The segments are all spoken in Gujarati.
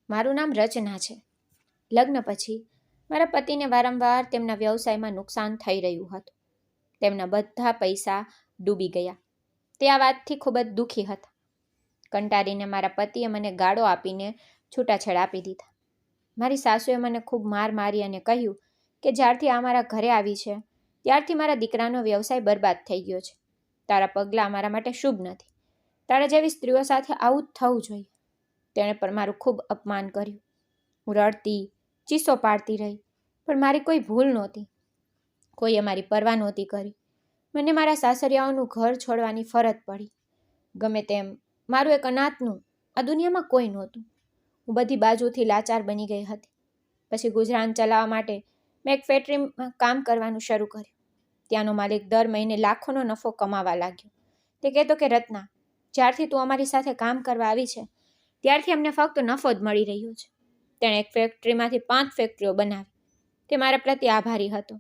મારું નામ રચના છે. લગ્ન પછી મારા પતિને વારંવાર તેમના વ્યવસાયમાં નુકસાન થઈ રહ્યું હતું. તેમના બધા પૈસા ડૂબી ગયા. તે આ વાતથી ખૂબ જ દુઃખી હતા. કંટાળીને મારા પતિએ મને ગાળો આપીને છૂટાછેડા આપી દીધા. મારી સાસુએ મને ખૂબ માર મારી અને કહ્યું કે જ્યારથી આ મારા ઘરે આવી છે ત્યારથી મારા દીકરાનો વ્યવસાય બરબાદ થઈ ગયો છે. તારા પગલાં મારા માટે શુભ નથી. તારા જેવી સ્ત્રીઓ સાથે આવું જ થવું જોઈએ. તેણે પણ મારું ખૂબ અપમાન કર્યું. હું રડતી, ચીસો પાડતી રહી, પણ મારી કોઈ ભૂલ નહોતી. કોઈએ મારી પરવા નહોતી કરી. મને મારા સાસરિયાઓનું ઘર છોડવાની ફરજ પડી. ગમે તેમ મારું એક અનાથનું આ દુનિયામાં કોઈ નહોતું. હું બધી બાજુથી લાચાર બની ગઈ હતી. પછી ગુજરાન ચલાવવા માટે મેં એક ફેક્ટરીમાં કામ કરવાનું શરૂ કર્યું. ત્યાંનો માલિક દર મહિને લાખોનો નફો કમાવા લાગ્યો. તે કહેતો કે રત્ના, જ્યારથી તું અમારી સાથે કામ કરવા આવી છે ત્યારથી અમને ફક્ત નફો જ મળી રહ્યો છે. તેણે એક ફેક્ટરીમાંથી 5 ફેક્ટરીઓ બનાવી. તે મારા પ્રત્યે આભારી હતો.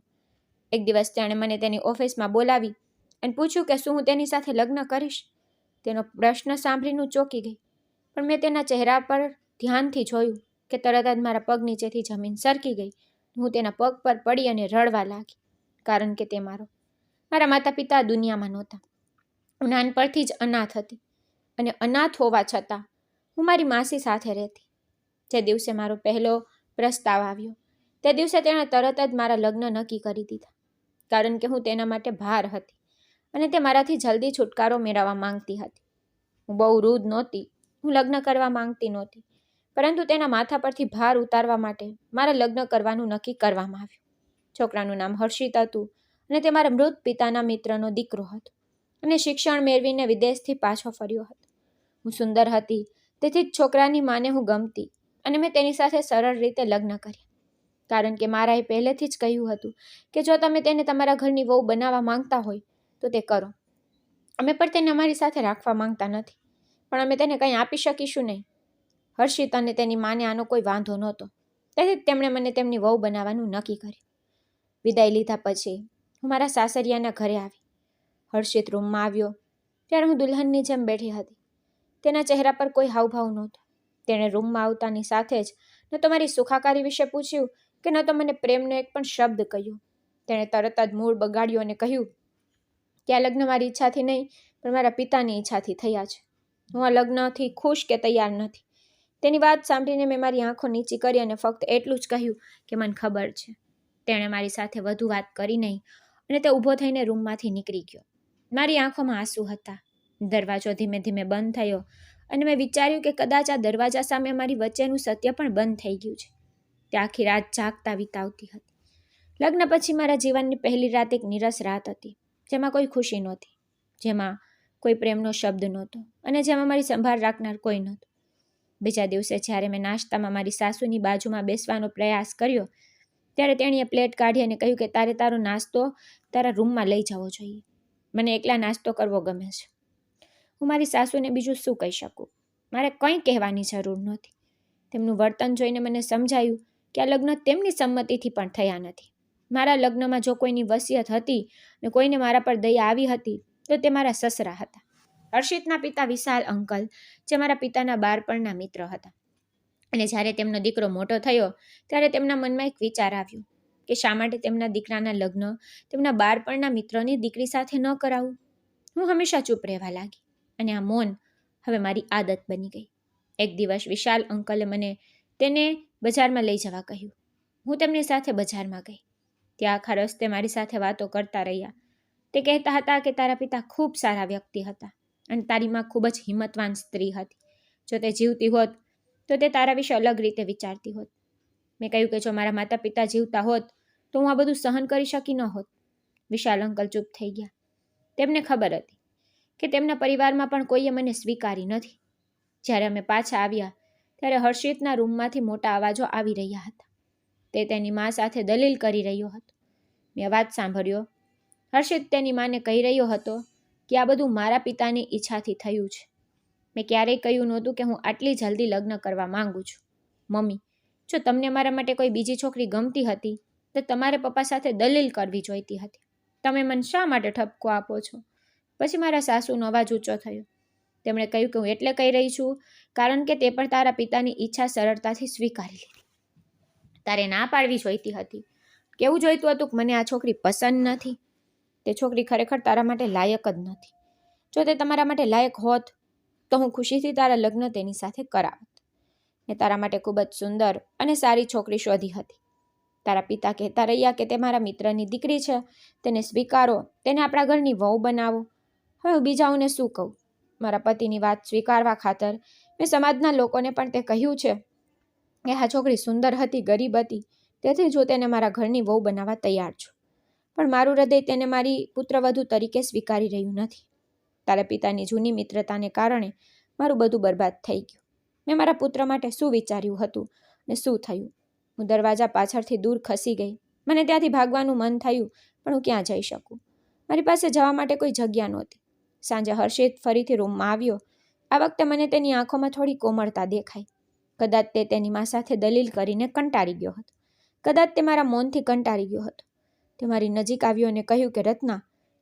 એક દિવસ તેણે મને તેની ઓફિસમાં બોલાવી અને પૂછ્યું કે શું હું તેની સાથે લગ્ન કરીશ. તેનો પ્રશ્ન સાંભળીને હું ચોંકી ગઈ, પણ મેં તેના ચહેરા પર ધ્યાનથી જોયું કે તરત જ મારા પગ નીચેથી જમીન સરકી ગઈ. હું તેના પગ પર પડી અને રડવા લાગી, કારણ કે તે મારા માતા પિતા દુનિયામાં નહોતા. હું નાનપણથી જ અનાથ હતી અને અનાથ હોવા છતાં હું મારી માસી સાથે રહેતી. જે દિવસે મારો પહેલો પ્રસ્તાવ આવ્યો તે દિવસે તેણે તરત જ મારા લગ્ન નક્કી કરી દીધા, કારણ કે હું તેના માટે ભાર હતી અને તે મારાથી જલ્દી છુટકારો મેળવવા માંગતી હતી. હું બહુ રૂદ નહોતી. હું લગ્ન કરવા માંગતી નહોતી, પરંતુ તેના માથા પરથી ભાર ઉતારવા માટે મારા લગ્ન કરવાનું નક્કી કરવામાં આવ્યું. છોકરાનું નામ હર્ષિત હતું અને તે મારા મૃત પિતાના મિત્રનો દીકરો હતો અને શિક્ષણ મેળવીને વિદેશથી પાછો ફર્યો હતો. હું સુંદર હતી, તેથી જ છોકરાની માને હું ગમતી અને મેં તેની સાથે સરળ રીતે લગ્ન કર્યા, કારણ કે મારાએ પહેલેથી જ કહ્યું હતું કે જો તમે તેને તમારા ઘરની વહુ બનાવવા માંગતા હોય તો તે કરો. અમે પણ તેને અમારી સાથે રાખવા માંગતા નથી, પણ અમે તેને કંઈ આપી શકીશું નહીં. હર્ષિત અને તેની માને આનો કોઈ વાંધો નહોતો, તેથી જ તેમણે મને તેમની વહુ બનાવવાનું નક્કી કર્યું. વિદાય લીધા પછી હું મારા સાસરિયાના ઘરે આવી. હર્ષિત રૂમમાં આવ્યો ત્યારે હું દુલ્હનની જેમ બેઠી હતી. તેના ચહેરા પર કોઈ હાવભાવ નહોતો. તેણે રૂમમાં આવતાની સાથે જ ન તો મારી સુખાકારી વિશે પૂછ્યું કે ન તો મને પ્રેમનો એક પણ શબ્દ કહ્યો. તેણે તરત જ મૂડ બગાડ્યું અને કહ્યું કે આ લગ્ન મારી ઈચ્છાથી નહીં, પણ મારા પિતાની ઈચ્છાથી થયા છે. હું આ લગ્નથી ખુશ કે તૈયાર નથી. તેની વાત સાંભળીને મેં મારી આંખો નીચી કરી અને ફક્ત એટલું જ કહ્યું કે મને ખબર છે. તેણે મારી સાથે વધુ વાત કરી નહીં અને તે ઊભો થઈને રૂમમાંથી નીકળી ગયો. મારી આંખોમાં આંસુ હતા. દરવાજો ધીમે ધીમે બંધ થયો અને મેં વિચાર્યું કે કદાચ આ દરવાજા સામે મારી વચ્ચેનું સત્ય પણ બંધ થઈ ગયું છે. તે આખી રાત જાગતા વિતાવતી હતી. લગ્ન પછી મારા જીવનની પહેલી રાત એક નીરસ રાત હતી, જેમાં કોઈ ખુશી નહોતી, જેમાં કોઈ પ્રેમનો શબ્દ નહોતો અને જેમાં મારી સંભાળ રાખનાર કોઈ નહોતું. બીજા દિવસે જ્યારે મેં નાસ્તામાં મારી સાસુની બાજુમાં બેસવાનો પ્રયાસ કર્યો ત્યારે તેણીએ પ્લેટ કાઢી અને કહ્યું કે તારે તારો નાસ્તો તારા રૂમમાં લઈ જવો જોઈએ. મને એકલા નાસ્તો કરવો ગમે છે. હું મારી સાસુને બીજું શું કહી શકું? મારે કંઈ કહેવાની જરૂર નહોતી. તેમનું વર્તન જોઈને મને સમજાયું કે આ લગ્ન તેમની સંમતિથી પણ થયા નથી. મારા લગ્નમાં જો કોઈની વસિયત હતી ને કોઈને મારા પર દયા આવી હતી તો તે મારા સસરા હતા. હર્ષિતના પિતા વિશાલ અંકલ, જે મારા પિતાના બાળપણના મિત્ર હતા. અને જ્યારે તેમનો દીકરો મોટો થયો ત્યારે તેમના મનમાં એક વિચાર આવ્યો કે શા માટે તેમના દીકરાના લગ્ન તેમના બાળપણના મિત્રની દીકરી સાથે ન કરાવું. હું હંમેશા ચૂપ રહેવા લાગી અને આ મૌન હવે મારી આદત બની ગઈ. એક દિવસ વિશાલ અંકલે મને તેને બજારમાં લઈ જવા કહ્યું. હું તેમની સાથે બજારમાં ગઈ. ત્યાં આખા રસ્તે મારી સાથે વાતો કરતા રહ્યા. તે કહેતા હતા કે તારા પિતા ખૂબ સારા વ્યક્તિ હતા અને તારી માં ખૂબ જ હિંમતવાન સ્ત્રી હતી. જો તે જીવતી હોત તો તે તારા વિશે અલગ રીતે વિચારતી હોત. મેં કહ્યું કે જો મારા માતા પિતા જીવતા હોત તો હું આ બધું સહન કરી શકી ન હોત. વિશાલ અંકલ ચૂપ થઈ ગયા. તેમને ખબર હતી કે તેમના પરિવારમાં પણ કોઈએ મને સ્વીકારી નથી. જ્યારે અમે પાછા આવ્યા ત્યારે હર્ષિતના રૂમમાંથી મોટા અવાજો આવી રહ્યા હતા. તે તેની મા સાથે દલીલ કરી રહ્યો હતો. મેં અવાજ સાંભળ્યો. હર્ષિત તેની માને કહી રહ્યો હતો કે આ બધું મારા પિતાની ઈચ્છાથી થયું છે. મેં ક્યારેય કહ્યું નહોતું કે હું આટલી જલ્દી લગ્ન કરવા માંગુ છું. મમ્મી, જો તમને મારા માટે કોઈ બીજી છોકરી ગમતી હતી તો તમારે પપ્પા સાથે દલીલ કરવી જોઈતી હતી. તમે મને શા માટે ઠપકો આપો છો? પછી મારા સાસુનો અવાજ ઊંચો થયો. તેમણે કહ્યું કે હું એટલે કહી રહી છું કારણ કે તે પણ તારા પિતાની ઈચ્છા સરળતાથી સ્વીકારી લીધી. તારે ના પાડવી જોઈતી હતી. કેવું જોઈતું હતું કે મને આ છોકરી પસંદ નથી. તે છોકરી ખરેખર તારા માટે લાયક જ નથી. જો તે તમારા માટે લાયક હોત તો હું ખુશીથી તારા લગ્ન તેની સાથે કરાવત. મેં તારા માટે ખૂબ જ સુંદર અને સારી છોકરી શોધી હતી. તારા પિતા કહેતા રહ્યા કે તે મારા મિત્રની દીકરી છે, તેને સ્વીકારો, તેને આપણા ઘરની વહુ બનાવો. હવે હું બીજાઓને શું કહું? મારા પતિની વાત સ્વીકારવા ખાતર મેં સમાજના લોકોને પણ તે કહ્યું છે કે આ છોકરી સુંદર હતી, ગરીબ હતી, તેથી હું તેને મારા ઘરની વહુ બનાવવા તૈયાર છું. પણ મારું હૃદય તેને મારી પુત્રવધુ તરીકે સ્વીકારી રહ્યું નથી. તારા પિતાની જૂની મિત્રતાને કારણે મારું બધું બરબાદ થઈ ગયું. મેં મારા પુત્ર માટે શું વિચાર્યું હતું ને શું થયું? હું દરવાજા પાછળથી દૂર ખસી ગઈ. મને ત્યાંથી ભાગવાનું મન થયું, પણ હું ક્યાં જઈ શકું? મારી પાસે જવા માટે કોઈ જગ્યા નહોતી. સાંજે હર્ષિત ફરીથી રૂમમાં આવ્યો. આ વખતે મને તેની આંખોમાં થોડી કોમળતા દેખાઈ. કદાચ તે તેની મા સાથે દલીલ કરીને કંટાળી ગયો હતો. કદાચ તે મારા મૌનથી કંટાળી ગયો હતો. તે મારી નજીક આવ્યો અને કહ્યું કે રત્ના,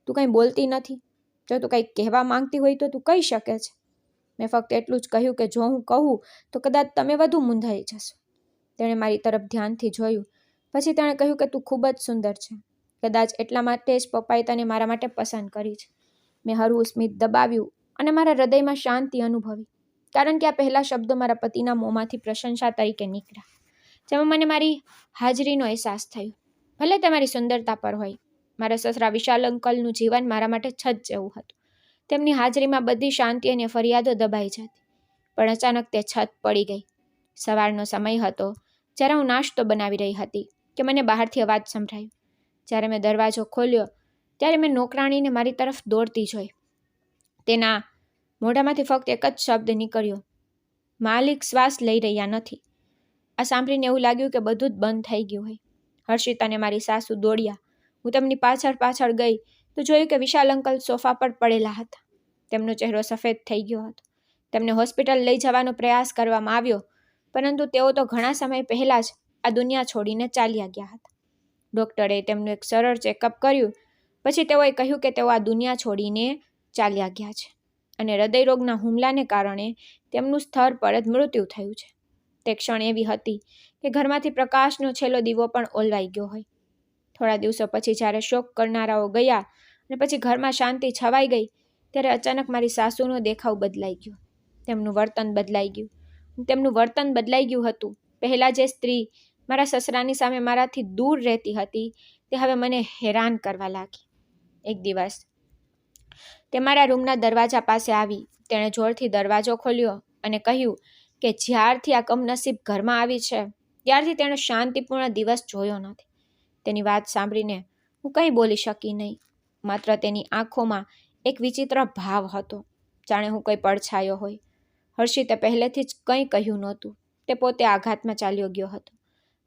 તું કંઈ બોલતી નથી. જો તું કંઈક કહેવા માંગતી હોય તો તું કહી શકે છે. મેં ફક્ત એટલું જ કહ્યું કે જો હું કહું તો કદાચ તમે વધુ મૂંઝાઈ જશો. તેણે મારી તરફ ધ્યાનથી જોયું. પછી તેણે કહ્યું કે તું ખૂબ જ સુંદર છે. કદાચ એટલા માટે જ પપ્પાએ તને મારા માટે પસંદ કરી છે. મેં હળવું સ્મિત દબાવ્યું અને મારા હૃદયમાં શાંતિ અનુભવી, કારણ કે આ પહેલા શબ્દો મારા પતિના મોંમાંથી પ્રશંસા તરીકે નીકળ્યા, જેમાં મને મારી હાજરીનો અહેસાસ થયો. ભલે તે મારી સુંદરતા પર હોય. મારા સસરા વિશાલ અંકલનું જીવન મારા માટે છત જેવું હતું. તેમની હાજરીમાં બધી શાંતિ અને ફરિયાદો દબાઈ જતી. પણ અચાનક તે છત પડી ગઈ. સવારનો સમય હતો, જ્યારે હું નાસ્તો બનાવી રહી હતી કે મને બહારથી અવાજ સંભળાયો. જ્યારે મેં દરવાજો ખોલ્યો ત્યારે મેં નોકરાણીને મારી તરફ દોડતી જોઈ. તેના મોઢામાંથી ફક્ત એક જ શબ્દ નીકળ્યો, માલિક શ્વાસ લઈ રહ્યા નથી. આ સાંભળીને એવું લાગ્યું કે બધું જ બંધ થઈ ગયું હોય. હર્ષિત અને મારી સાસુ દોડ્યા. હું તેમની પાછળ ગઈ તો જોયું કે વિશાલ અંકલ સોફા પર પડેલા હતા. તેમનો ચહેરો સફેદ થઈ ગયો હતો. તેમને હોસ્પિટલ લઈ જવાનો પ્રયાસ કરવામાં આવ્યો, પરંતુ તેઓ તો ઘણા સમય પહેલાં જ આ દુનિયા છોડીને ચાલ્યા ગયા હતા. ડૉક્ટરે તેમનું એક સરળ ચેકઅપ કર્યું. પછી તેઓએ કહ્યું કે તેઓ આ દુનિયા છોડીને ચાલ્યા ગયા છે અને હૃદયરોગના હુમલાને કારણે તેમનું સ્થળ પર જ મૃત્યુ થયું છે. તે ક્ષણ એવી હતી કે ઘરમાંથી પ્રકાશનો છેલ્લો દીવો પણ ઓલવાઈ ગયો હોય. થોડા દિવસો પછી જ્યારે શોક કરનારાઓ ગયા અને પછી ઘરમાં શાંતિ છવાઈ ગઈ, ત્યારે અચાનક મારી સાસુનો દેખાવ બદલાઈ ગયો. તેમનું વર્તન બદલાઈ ગયું હતું. પહેલાં જે સ્ત્રી મારા સસરાની સામે મારાથી દૂર રહેતી હતી, તે હવે મને હેરાન કરવા લાગી. એક દિવસ તે મારા રૂમના દરવાજા પાસે આવી. તેણે જોરથી દરવાજો ખોલ્યો અને કહ્યું કે જ્યારથી આ કમનસીબ ઘરમાં આવી છે ત્યારથી તેણે શાંતિપૂર્ણ દિવસ જોયો નથી. તેની વાત સાંભળીને હું કંઈ બોલી શકી નહીં. માત્ર તેની આંખોમાં એક વિચિત્ર ભાવ હતો, જાણે હું કંઈ પડછાયો હોય. હર્ષિતે પહેલેથી જ કંઈ કહ્યું નહોતું. તે પોતે આઘાતમાં ચાલ્યો ગયો હતો.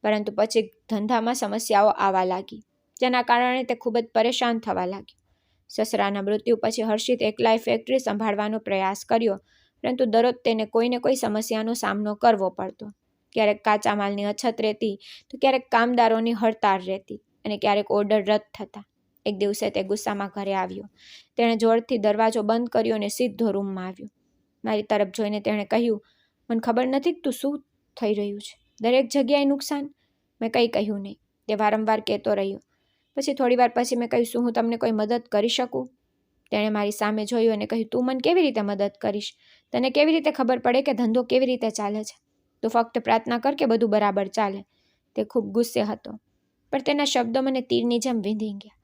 પરંતુ પછી ધંધામાં સમસ્યાઓ આવવા લાગી, જેના કારણે તે ખૂબ જ પરેશાન થવા લાગ્યો. સસરાના મૃત્યુ પછી હર્ષિત એકલાએ ફેક્ટરી સંભાળવાનો પ્રયાસ કર્યો, પરંતુ દરરોજ તેને કોઈને કોઈ સમસ્યાનો સામનો કરવો પડતો. ક્યારેક કાચા માલની અછત રહેતી, તો ક્યારેક કામદારોની હડતાળ રહેતી અને ક્યારેક ઓર્ડર રદ થતા. એક દિવસે તે ગુસ્સામાં ઘરે આવ્યો. તેણે જોરથી દરવાજો બંધ કર્યો અને સીધો રૂમમાં આવ્યો. મારી તરફ જોઈને તેણે કહ્યું, મને ખબર નથી કે તું શું થઈ રહ્યું છે. દરેક જગ્યાએ નુકસાન. મેં કંઈ કહ્યું નહીં. તે વારંવાર કહેતો રહ્યો. પછી થોડીવાર પછી મેં કહ્યું, શું હું તમને કોઈ મદદ કરી શકું? તેણે મારી સામે જોયું અને કહ્યું, તું મને કેવી રીતે મદદ કરીશ? તને કેવી રીતે ખબર પડે કે ધંધો કેવી રીતે ચાલે છે? તું ફક્ત પ્રાર્થના કર કે બધું બરાબર ચાલે. તે ખૂબ ગુસ્સે હતો, પણ તેના શબ્દો મને તીરની જેમ વીંધી ગયા.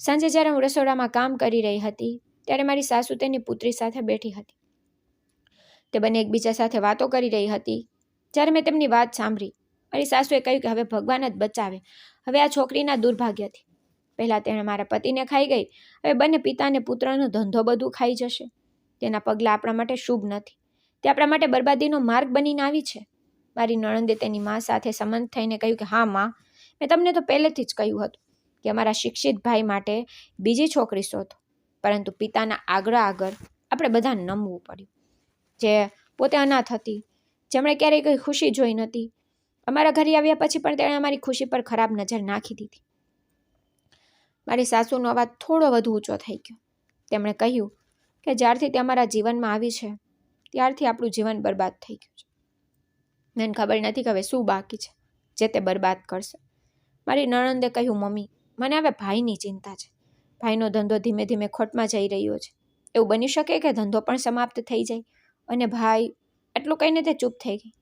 સાંજે જ્યારે હું રસોડામાં કામ કરી રહી હતી, ત્યારે મારી સાસુ તેની પુત્રી સાથે બેઠી હતી. તે બંને એકબીજા સાથે વાતો કરી રહી હતી. જ્યારે મેં તેમની વાત સાંભળી, મારી સાસુએ કહ્યું કે હવે ભગવાન જ બચાવે. હવે આ છોકરીના દુર્ભાગ્યથી. પહેલાં તેણે મારા પતિને ખાઈ ગઈ, હવે બંને પિતા અને પુત્રનો ધંધો બધું ખાઈ જશે. તેના પગલાં આપણા માટે શુભ નથી. તે આપણા માટે બરબાદીનો માર્ગ બનીને આવી છે. મારી નણંદે તેની મા સાથે સંમત થઈને કહ્યું કે હા મા, મેં તમને તો પહેલેથી જ કહ્યું હતું કે અમારા શિક્ષિત ભાઈ માટે બીજી છોકરી શોધો. પરંતુ પિતાના આગળ આપણે બધા નમવું પડ્યું. જે પોતે અનાથ હતી, જેમણે ક્યારેય કોઈ ખુશી જોઈ નહોતી. અમારા ઘરે આવ્યા પછી પણ તેણે અમારી ખુશી પર ખરાબ નજર નાખી દીધી. મારી સાસુનો અવાજ થોડો વધુ ઊંચો થઈ ગયો. તેમણે કહ્યું કે જ્યારથી તે અમારા જીવનમાં આવી છે ત્યારથી આપણું જીવન બરબાદ થઈ ગયું છે. મને ખબર નથી કે હવે શું બાકી છે જે તે બરબાદ કરશે. મારી નણંદે કહ્યું, મમ્મી, મને હવે ભાઈની ચિંતા છે. ભાઈનો ધંધો ધીમે ધીમે ખોટમાં જઈ રહ્યો છે. એવું બની શકે કે ધંધો પણ સમાપ્ત થઈ જાય અને ભાઈ... એટલું કહીને તે ચૂપ થઈ ગઈ.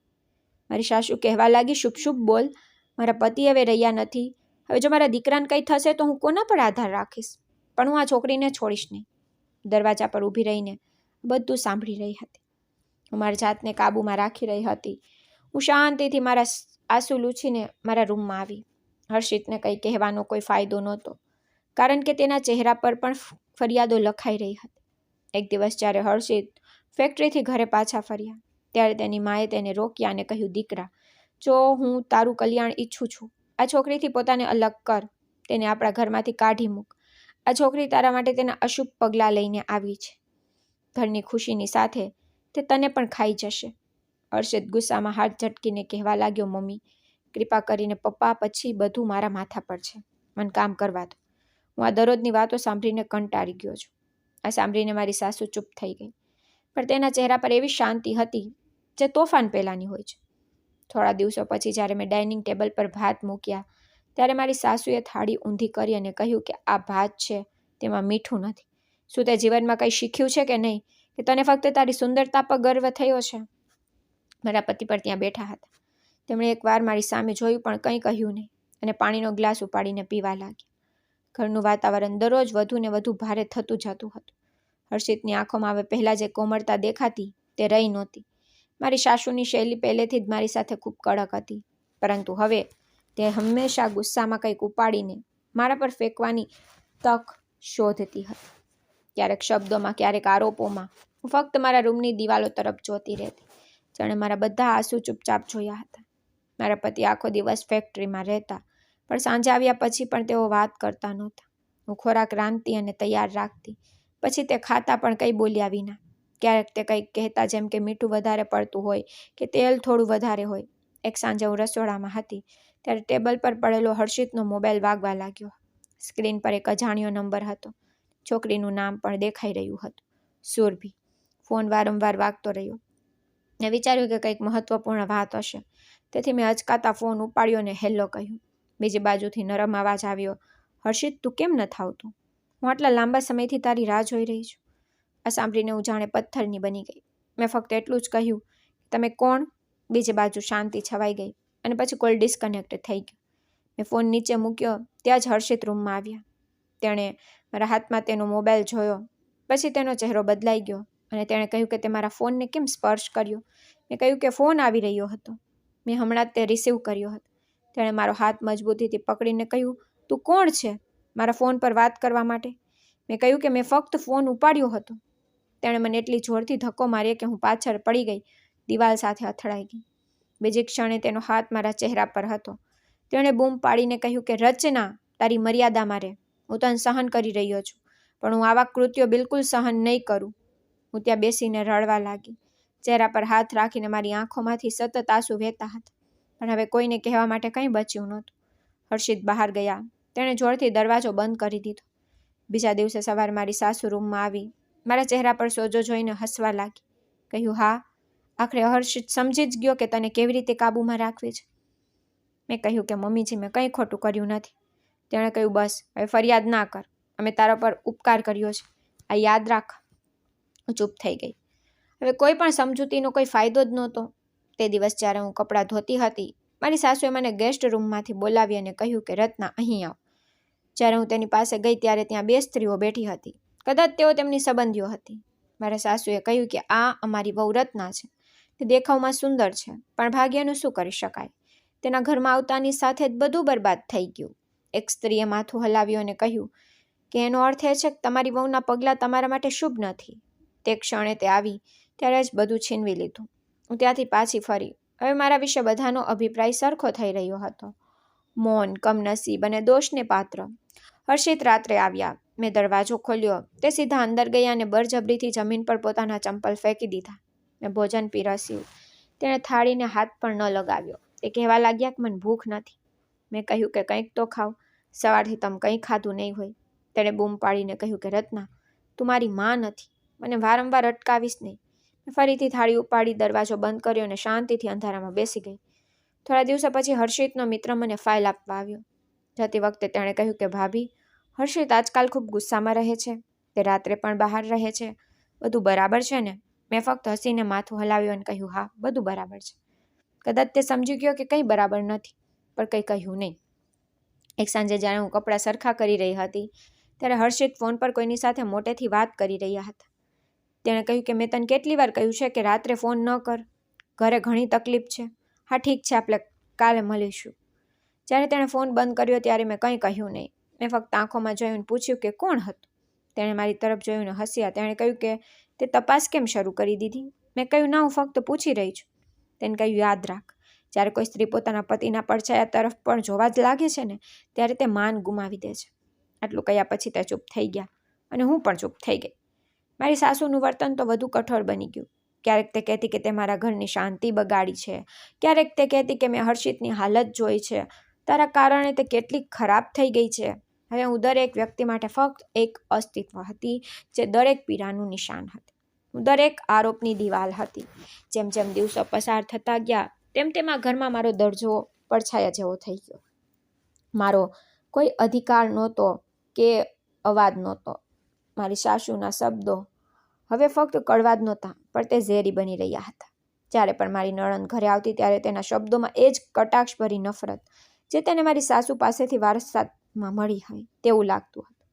મારી સાસુ કહેવા લાગી, શુભ શુભ બોલ. મારા પતિ હવે રહ્યા નથી. હવે જો મારા દીકરાને કંઈ થશે તો હું કોના પર આધાર રાખીશ? પણ હું આ છોકરીને છોડીશ નહીં. દરવાજા પર ઊભી રહીને બધું સાંભળી રહી હતી. હું મારી જાતને કાબૂમાં રાખી રહી હતી. હું શાંતિથી મારા આંસુ લૂછીને મારા રૂમમાં આવી. હર્ષિતને કંઈ કહેવાનો કોઈ ફાયદો નહોતો, કારણ કે તેના ચહેરા પર પણ ફરિયાદો લખાઈ રહી હતી. એક દિવસ જ્યારે હર્ષિત ફેક્ટરીથી ઘરે પાછા ફર્યા ત્યારે તેની માએ તેને રોક્યા અને કહ્યું, દીકરા, જો હું તારું કલ્યાણ ઈચ્છું છું, આ છોકરીથી પોતાને અલગ કર. તેને આપણા ઘરમાંથી કાઢી મૂક. આ છોકરી તારા માટે તેના અશુભ પગલાં લઈને આવી છે. ઘરની ખુશીની સાથે તે તને પણ ખાઈ જશે. હર્ષિત ગુસ્સામાં હાથ ઝટકીને કહેવા લાગ્યો, મમ્મી, કૃપા કરીને પપ્પા પછી બધું મારા માથા પર છે. મને કામ કરવા દો. હું આ દરરોજની વાતો સાંભળીને કંટાળી ગયો છું. આ સાંભળીને મારી સાસુ ચૂપ થઈ ગઈ, પણ તેના ચહેરા પર એવી શાંતિ હતી જે તોફાન પહેલાંની હોય છે. થોડા દિવસો પછી જ્યારે મેં ડાઇનિંગ ટેબલ પર ભાત મૂક્યા ત્યારે મારી સાસુએ થાળી ઊંધી કરી અને કહ્યું કે આ ભાત છે તેમાં મીઠું નથી. શું તે જીવનમાં કંઈ શીખ્યું છે કે નહીં, કે તને ફક્ત તારી સુંદરતા પર ગર્વ થયો છે? મારા પતિ પર ત્યાં બેઠા હતા. તેમણે એકવાર મારી સામે જોયું પણ કંઈ કહ્યું નહીં અને પાણીનો ગ્લાસ ઉપાડીને પીવા લાગ્યા. ઘરનું વાતાવરણ દરરોજ વધુ ને વધુ ભારે થતું જતું હતું. હર્ષિતની આંખોમાં હવે પહેલાં જે કોમળતા દેખાતી તે રહી નહોતી. મારી સાસુની શૈલી પહેલેથી જ મારી સાથે ખૂબ કડક હતી, પરંતુ હવે તે હંમેશા ગુસ્સામાં કંઈક ઉપાડીને મારા પર ફેંકવાની તક શોધતી હતી. ક્યારેક શબ્દોમાં, ક્યારેક આરોપોમાં. હું ફક્ત મારા રૂમની દિવાલો તરફ જોતી રહેતી, જાણે મારા બધા આંસુ ચૂપચાપ જોયા હતા. મારા પતિ આખો દિવસ ફેક્ટરીમાં રહેતા, પણ સાંજે આવ્યા પછી પણ તેઓ વાત કરતા નહોતા. હું ખોરાક રાંધતી અને તૈયાર રાખતી, પછી તે ખાતા પણ કંઈ બોલ્યા વિના. ક્યારેક તે કંઈક કહેતા, જેમ કે મીઠું વધારે પડતું હોય કે તેલ થોડું વધારે હોય. એક સાંજે હું રસોડામાં હતી ત્યારે ટેબલ પર પડેલો હર્ષિતનો મોબાઈલ વાગવા લાગ્યો. સ્ક્રીન પર એક અજાણ્યો નંબર હતો. છોકરીનું નામ પણ દેખાઈ રહ્યું હતું, સુરભી. ફોન વારંવાર વાગતો રહ્યો. મેં વિચાર્યું કે કંઈક મહત્વપૂર્ણ વાત હશે, તેથી મેં અચકાતા ફોન ઉપાડ્યો અને હેલો કહ્યું. બીજી બાજુથી નરમ અવાજ આવ્યો, હર્ષિત, તું કેમ નથી આવતું? હું આટલા લાંબા સમયથી તારી રાહ જોઈ રહી છું. આ સાંભળીને હું જાણે પથ્થરની બની ગઈ. મેં ફક્ત એટલું જ કહ્યું, તમે કોણ? બીજી બાજુ શાંતિ છવાઈ ગઈ અને પછી કોલ ડિસ્કનેક્ટ થઈ ગયો. મેં ફોન નીચે મૂક્યો ત્યાં જ હર્ષિત રૂમમાં આવ્યા. તેણે મારા હાથમાં તેનો મોબાઈલ જોયો, પછી તેનો ચહેરો બદલાઈ ગયો અને તેણે કહ્યું કે તે મારા ફોનને કેમ સ્પર્શ કર્યો. મેં કહ્યું કે ફોન આવી રહ્યો હતો. મેં હમણાં જ તે રિસીવ કર્યો હતો. તેણે મારો હાથ મજબૂતીથી પકડીને કહ્યું, તું કોણ છે મારા ફોન પર વાત કરવા માટે? મેં કહ્યું કે મેં ફક્ત ફોન ઉપાડ્યો હતો. તેણે મને એટલી જોરથી ધક્કો માર્યો કે હું પાછળ પડી ગઈ, દિવાલ સાથે અથડાઈ ગઈ. બીજી ક્ષણે તેનો હાથ મારા ચહેરા પર હતો. તેણે બૂમ પાડીને કહ્યું કે રચના, તારી મર્યાદામાં રહે. હું તને સહન કરી રહ્યો છું, પણ હું આવા કૃત્યો બિલકુલ સહન નહીં કરું. હું ત્યાં બેસીને રડવા લાગી. ચહેરા પર હાથ રાખીને મારી આંખોમાંથી સતત આંસુ વહેતા હતા, પણ હવે કોઈને કહેવા માટે કંઈ બચ્યું નહોતું. હર્ષિત બહાર ગયા. તેણે જોરથી દરવાજો બંધ કરી દીધો. બીજા દિવસે સવારે મારી સાસુ રૂમમાં આવી. મારા ચહેરા પર સોજો જોઈને હસવા લાગી. કહ્યું, હા, આખરે હર્ષિત સમજી જ ગયો કે તને કેવી રીતે કાબૂમાં રાખવી છે. મેં કહ્યું કે મમ્મીજી, મેં કંઈ ખોટું કર્યું નથી. તેણે કહ્યું, બસ હવે ફરિયાદ ના કર. અમે તારા પર ઉપકાર કર્યો છે, આ યાદ રાખ. હું ચૂપ થઈ ગઈ. હવે કોઈ પણ સમજૂતીનો કોઈ ફાયદો જ નહોતો. તે દિવસ જ્યારે હું કપડાં ધોતી હતી, મારી સાસુએ મને ગેસ્ટ રૂમમાંથી બોલાવી અને કહ્યું કે રત્ના, અહીં આવ. જ્યારે હું તેની પાસે ગઈ ત્યારે ત્યાં 2 સ્ત્રીઓ બેઠી હતી. કદાચ તેઓ તેમની સંબંધીઓ હતી. મારા સાસુએ કહ્યું કે આ અમારી વહુ રત્ના છે. તે દેખાવમાં સુંદર છે, પણ ભાગ્યનું શું કરી શકાય? તેના ઘરમાં આવતાની સાથે જ બધું બરબાદ થઈ ગયું. એક સ્ત્રીએ માથું હલાવ્યું અને કહ્યું કે એનો અર્થ એ છે કે તમારી વહુના પગલાં તમારા માટે શુભ નથી. તે ક્ષણે તે આવી ત્યારે જ બધું છીનવી લીધું. હું ત્યાંથી પાછી ફરી. હવે મારા વિશે બધાનો અભિપ્રાય સરખો થઈ રહ્યો હતો, મૌન, કમનસીબ અને દોષને પાત્ર. હર્ષિત રાત્રે આવ્યા. મેં દરવાજો ખોલ્યો. તે સીધા અંદર ગયા અને બળજબરીથી જમીન પર પોતાના ચંપલ ફેંકી દીધા. મેં ભોજન પીરસ્યું. તેણે થાળીને હાથ પણ ન લગાવ્યો. તે કહેવા લાગ્યા કે મને ભૂખ નથી. મેં કહ્યું કે કંઈક તો ખાવ, સવારથી તમે કંઈ ખાધું નહીં હોય. તેણે બૂમ પાડીને કહ્યું કે રત્ના, તું મારી માં નથી. મને વારંવાર અટકાવીશ નહીં. ફરીથી થાળી ઉપાડી દરવાજો બંધ કર્યો અને શાંતિથી અંધારામાં બેસી ગઈ. થોડા દિવસો પછી હર્ષિતનો મિત્ર મને ફાઇલ આપવા આવ્યો. જતી વખતે તેણે કહ્યું કે ભાભી, હર્ષિત આજકાલ ખૂબ ગુસ્સામાં રહે છે. તે રાત્રે પણ બહાર રહે છે. બધું બરાબર છે ને? મેં ફક્ત હસીને માથું હલાવ્યું અને કહ્યું હા, બધું બરાબર છે. કદાચ તે સમજી ગયો કે કંઈ બરાબર નથી, પણ કંઈ કહ્યું નહીં. એક સાંજે જ્યારે હું કપડાં સરખા કરી રહી હતી ત્યારે હર્ષિત ફોન પર કોઈની સાથે મોટેથી વાત કરી રહ્યા હતા. તેણે કહ્યું કે મેં તને કેટલી વાર કહ્યું છે કે રાત્રે ફોન ન કર. ઘરે ઘણી તકલીફ છે. હા ઠીક છે, આપણે કાલે મળીશું. જ્યારે તેણે ફોન બંધ કર્યો ત્યારે મેં કંઈ કહ્યું નહીં. મેં ફક્ત આંખોમાં જોયું પૂછ્યું કે કોણ હતું. તેણે મારી તરફ જોયું ને હસ્યા. તેણે કહ્યું કે તે તપાસ કેમ શરૂ કરી દીધી? મેં કહ્યું ના, હું ફક્ત પૂછી રહી છું. તેને કહ્યું યાદ રાખ, જ્યારે કોઈ સ્ત્રી પોતાના પતિના પડછાયા તરફ પણ જોવા જ લાગે છે ને ત્યારે તે માન ગુમાવી દે છે. આટલું કહ્યા પછી તે ચૂપ થઈ ગયા અને હું પણ ચૂપ થઈ ગઈ. મારી સાસુનું વર્તન તો વધુ કઠોર બની ગયું. ક્યારેક તે કહેતી કે તે મારા ઘરની શાંતિ બગાડી છે. ક્યારેક તે કહેતી કે મેં હર્ષિતની હાલત જોઈ છે. તારા કારણે તે કેટલી ખરાબ થઈ ગઈ છે. હવે હું દરેક વ્યક્તિ માટે ફક્ત એક અસ્તિત્વ હતી જે દરેક પીડાનું નિશાન હતી. હું દરેક આરોપની દિવાલ હતી. જેમ જેમ દિવસો પસાર થતા ગયા તેમ તેમ આ ઘરમાં મારો દરજ્જો પડછાયા જેવો થઈ ગયો. મારો કોઈ અધિકાર નહોતો કે અવાજ નહોતો. મારી સાસુના શબ્દો હવે ફક્ત કડવા જ નહોતા, પણ તે ઝેરી બની રહ્યા હતા. જ્યારે પણ મારી નણંદ ઘરે આવતી ત્યારે તેના શબ્દોમાં એ જ કટાક્ષભરી નફરત જે તેને મારી સાસુ પાસેથી વારસામાં મળી હોય તેવું લાગતું હતું.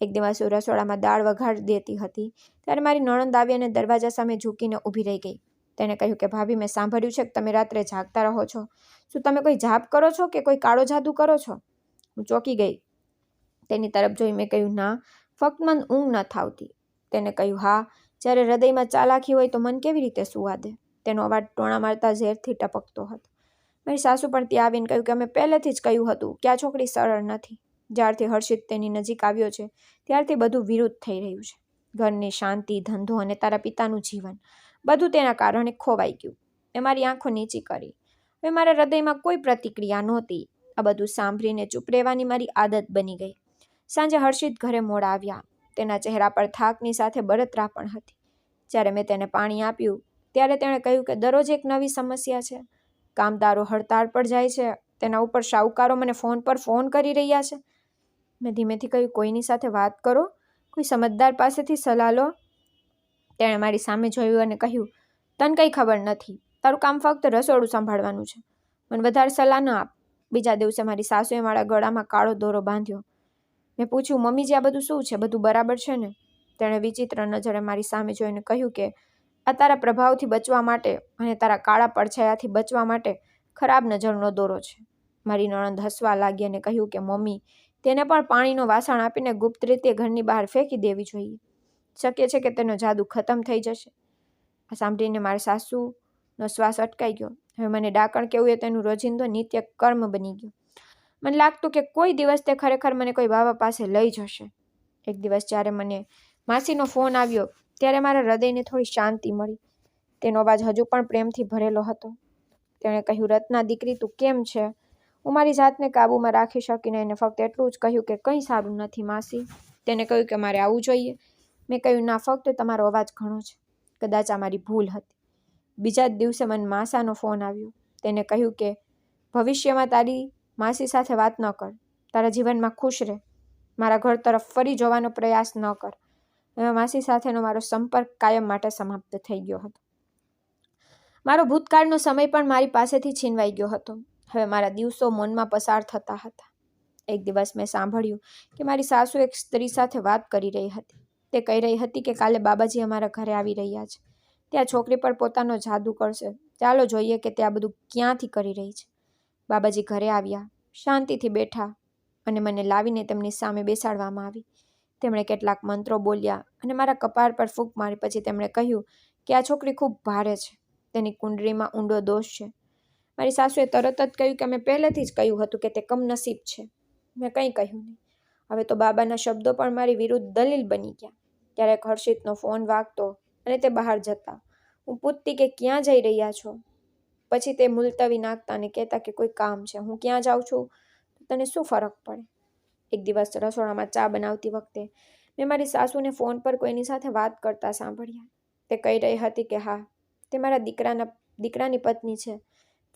એક દિવસ હું રસોડામાં દાળ વઘારી દેતી હતી ત્યારે મારી નણંદ આવી અને દરવાજા સામે ઝૂકીને ઊભી રહી ગઈ. તેણે કહ્યું કે ભાભી, મેં સાંભળ્યું છે કે તમે રાત્રે જાગતા રહો છો. શું તમે કોઈ જાપ કરો છો કે કોઈ કાળો જાદુ કરો છો? હું ચોંકી ગઈ. તેની તરફ જોઈ મેં કહ્યું ના, ફક્ત મને ઊંઘ નથી આવતી. તેને કહ્યું હા, જ્યારે હૃદયમાં ચાલાકી હોય તો મન કેવી રીતે સુવા દે? તેનો અવાજ ટોણા મારતા ઝેરથી ટપકતો હતો. મારી સાસુ પણ ત્યાં આવીને કહ્યું કે અમે પહેલેથી જ કહ્યું હતું કે આ છોકરી સરળ નથી. જ્યારથી હર્ષિત તેની નજીક આવ્યો છે ત્યારથી બધું વિરુદ્ધ થઈ રહ્યું છે. ઘરની શાંતિ, ધંધો અને તારા પિતાનું જીવન બધું તેના કારણે ખોવાઈ ગયું. મેં મારી આંખો નીચી કરી. હવે મારા હૃદયમાં કોઈ પ્રતિક્રિયા નહોતી. આ બધું સાંભળીને ચૂપ રહેવાની મારી આદત બની ગઈ. સાંજે હર્ષિત ઘરે મોડા આવ્યા. તેના ચહેરા પર થાકની સાથે બળતરા પણ હતી. જ્યારે મેં તેને પાણી આપ્યું ત્યારે તેણે કહ્યું કે દરરોજ એક નવી સમસ્યા છે. કામદારો હડતાળ પર જાય છે, તેના ઉપર શાહુકારો મને ફોન પર ફોન કરી રહ્યા છે. મેં ધીમેથી કહ્યું કોઈની સાથે વાત કરો, કોઈ સમજદાર પાસેથી સલાહ લો. તેણે મારી સામે જોયું અને કહ્યું તને કંઈ ખબર નથી. તારું કામ ફક્ત રસોડું સંભાળવાનું છે. મને વધારે સલાહ ન આપ. બીજા દિવસે મારી સાસુએ મારા ગળામાં કાળો દોરો બાંધ્યો. મેં પૂછ્યું મમ્મીજી, આ બધું શું છે? બધું બરાબર છે ને? તેણે વિચિત્ર નજરે મારી સામે જોઈને કહ્યું કે આ તારા પ્રભાવથી બચવા માટે અને તારા કાળા પડછાયાથી બચવા માટે ખરાબ નજરનો દોરો છે. મારી નણંદ હસવા લાગી અને કહ્યું કે મમ્મી, તેને પણ પાણીનો વાસણ આપીને ગુપ્ત રીતે ઘરની બહાર ફેંકી દેવી જોઈએ. શક્ય છે કે તેનો જાદુ ખતમ થઈ જશે. આ સાંભળીને મારા સાસુનો શ્વાસ અટકાઈ ગયો. હવે મને ડાકણ કેવું એ તેનું રોજિંદો નિત્ય કર્મ બની ગયું. મને લાગતું કે કોઈ દિવસ તે ખરેખર મને કોઈ બાબા પાસે લઈ જશે. એક દિવસ જ્યારે મને માસીનો ફોન આવ્યો ત્યારે મારા હૃદયને થોડી શાંતિ મળી. તેનો અવાજ હજુ પણ પ્રેમથી ભરેલો હતો. તેણે કહ્યું રત્ના દીકરી, તું કેમ છે? હું મારી જાતને કાબૂમાં રાખી શકીને એને ફક્ત એટલું જ કહ્યું કે કંઈ સારું નથી માસી. તેને કહ્યું કે મારે આવવું જોઈએ. મેં કહ્યું ના, ફક્ત તમારો અવાજ ઘણો છે. કદાચ આ મારી ભૂલ હતી. બીજા જ દિવસે મને માસાનો ફોન આવ્યો. તેને કહ્યું કે ભવિષ્યમાં તારી માસી સાથે વાત ન કર. તારા જીવનમાં ખુશ રહે. મારા ઘર તરફ ફરી જોવાનો પ્રયાસ ન કર. હવે માસી સાથેનો મારો સંપર્ક કાયમ માટે સમાપ્ત થઈ ગયો હતો. મારો ભૂતકાળનો સમય પણ મારી પાસેથી છીનવાઈ ગયો હતો. હવે મારા દિવસો મૌનમાં પસાર થતા હતા. એક દિવસ મેં સાંભળ્યું કે મારી સાસુ એક સ્ત્રી સાથે વાત કરી રહી હતી. તે કહી રહી હતી કે કાલે બાબાજી અમારા ઘરે આવી રહ્યા છે. તે આ છોકરી પર પોતાનો જાદુ કરશે. ચાલો જોઈએ કે તે આ બધું ક્યાંથી કરી રહી છે. બાબાજી ઘરે આવ્યા, શાંતિથી બેઠા અને મને લાવીને તેમની સામે બેસાડવામાં આવી. તેમણે કેટલાક મંત્રો બોલ્યા અને મારા કપાળ પર ફૂંક મારી. પછી તેમણે કહ્યું કે આ છોકરી ખૂબ ભારે છે. તેની કુંડળીમાં ઊંડો દોષ છે. મારી સાસુએ તરત જ કહ્યું કે મેં પહેલેથી જ કહ્યું હતું કે તે કમનસીબ છે. મેં કંઈ કહ્યું નહીં. હવે તો બાબાના શબ્દો પણ મારી વિરુદ્ધ દલીલ બની ગયા. ક્યારેક હર્ષિતનો ફોન વાગતો અને તે બહાર જતા. હું પૂછતી કે ક્યાં જઈ રહ્યા છો? પછી તે મુલતવી નાખતા અને કહેતા કે કોઈ કામ છે. હું ક્યાં જાઉં છું તને શું ફરક પડે? એક દિવસ રસોડામાં ચા બનાવતી વખતે મેં મારી સાસુને ફોન પર કોઈની સાથે વાત કરતા સાંભળ્યા. તે કહી રહી હતી કે હા, તે મારા દીકરાની પત્ની છે.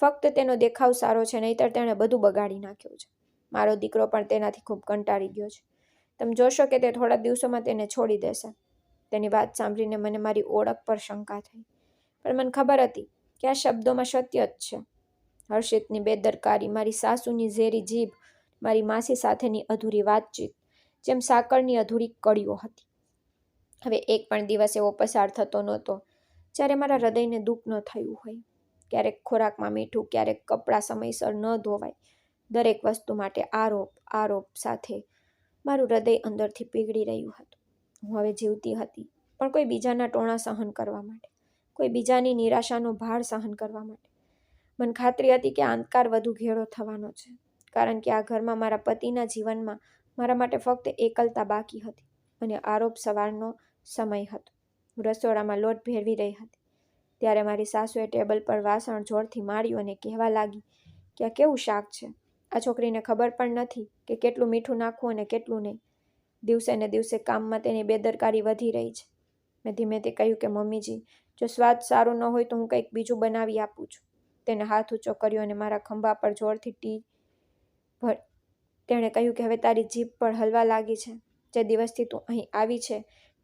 ફક્ત તેનો દેખાવ સારો છે, નહીંતર તેણે બધું બગાડી નાખ્યું છે. મારો દીકરો પણ તેનાથી ખૂબ કંટાળી ગયો છે. તમે જોશો કે તે થોડા દિવસોમાં તેને છોડી દેશે. તેની વાત સાંભળીને મને મારી ઓળખ પર શંકા થઈ, પણ મને ખબર હતી કે આ શબ્દોમાં સત્ય જ છે. હર્ષિતની બેદરકારી, મારી સાસુની ઝેરી જીભ, મારી માસી સાથેની અધૂરી વાતચીત જેમ સાકળની અધૂરી કડીઓ હતી. હવે એક પણ દિવસ એવો પસાર થતો નહોતો જ્યારે મારા હૃદયને દુઃખ ન થયું હોય. ક્યારેક ખોરાકમાં મીઠું, ક્યારેક કપડાં સમયસર ન ધોવાય. દરેક વસ્તુ માટે આરોપ સાથે મારું હૃદય અંદરથી પીગળી રહ્યું હતું. હું હવે જીવતી હતી, પણ કોઈ બીજાના ટોણા સહન કરવા માટે, કોઈ બીજાની નિરાશાનો ભાર સહન કરવા માટે. મને ખાતરી હતી કે આ અંધકાર વધુ ઘેરો થવાનો છે, કારણ કે આ ઘરમાં મારા પતિના જીવનમાં મારા માટે ફક્ત એકલતા બાકી હતી અને આરોપ સવારનો સમય હતો. હું રસોડામાં લોટ ભેરવી રહી હતી ત્યારે મારી સાસુએ ટેબલ પર વાસણ જોરથી માર્યું અને કહેવા લાગી કે આ કેવું શાક છે. આ છોકરીને ખબર પણ નથી કે કેટલું મીઠું નાખવું અને કેટલું નહીં. દિવસે ને દિવસે કામમાં તેની બેદરકારી વધી રહી છે. મેં ધીમેથી કહ્યું કે મમ્મીજી, જો સ્વાદ સારો ન હોય તો હું કંઈક બીજું બનાવી આપું છું. તેને હાથ ઊંચો કર્યો અને મારા ખંભા પર જોરથી તેણે કહ્યું કે હવે તારી જીભ પર હલવા લાગી છે. જે દિવસથી તું અહીં આવી છે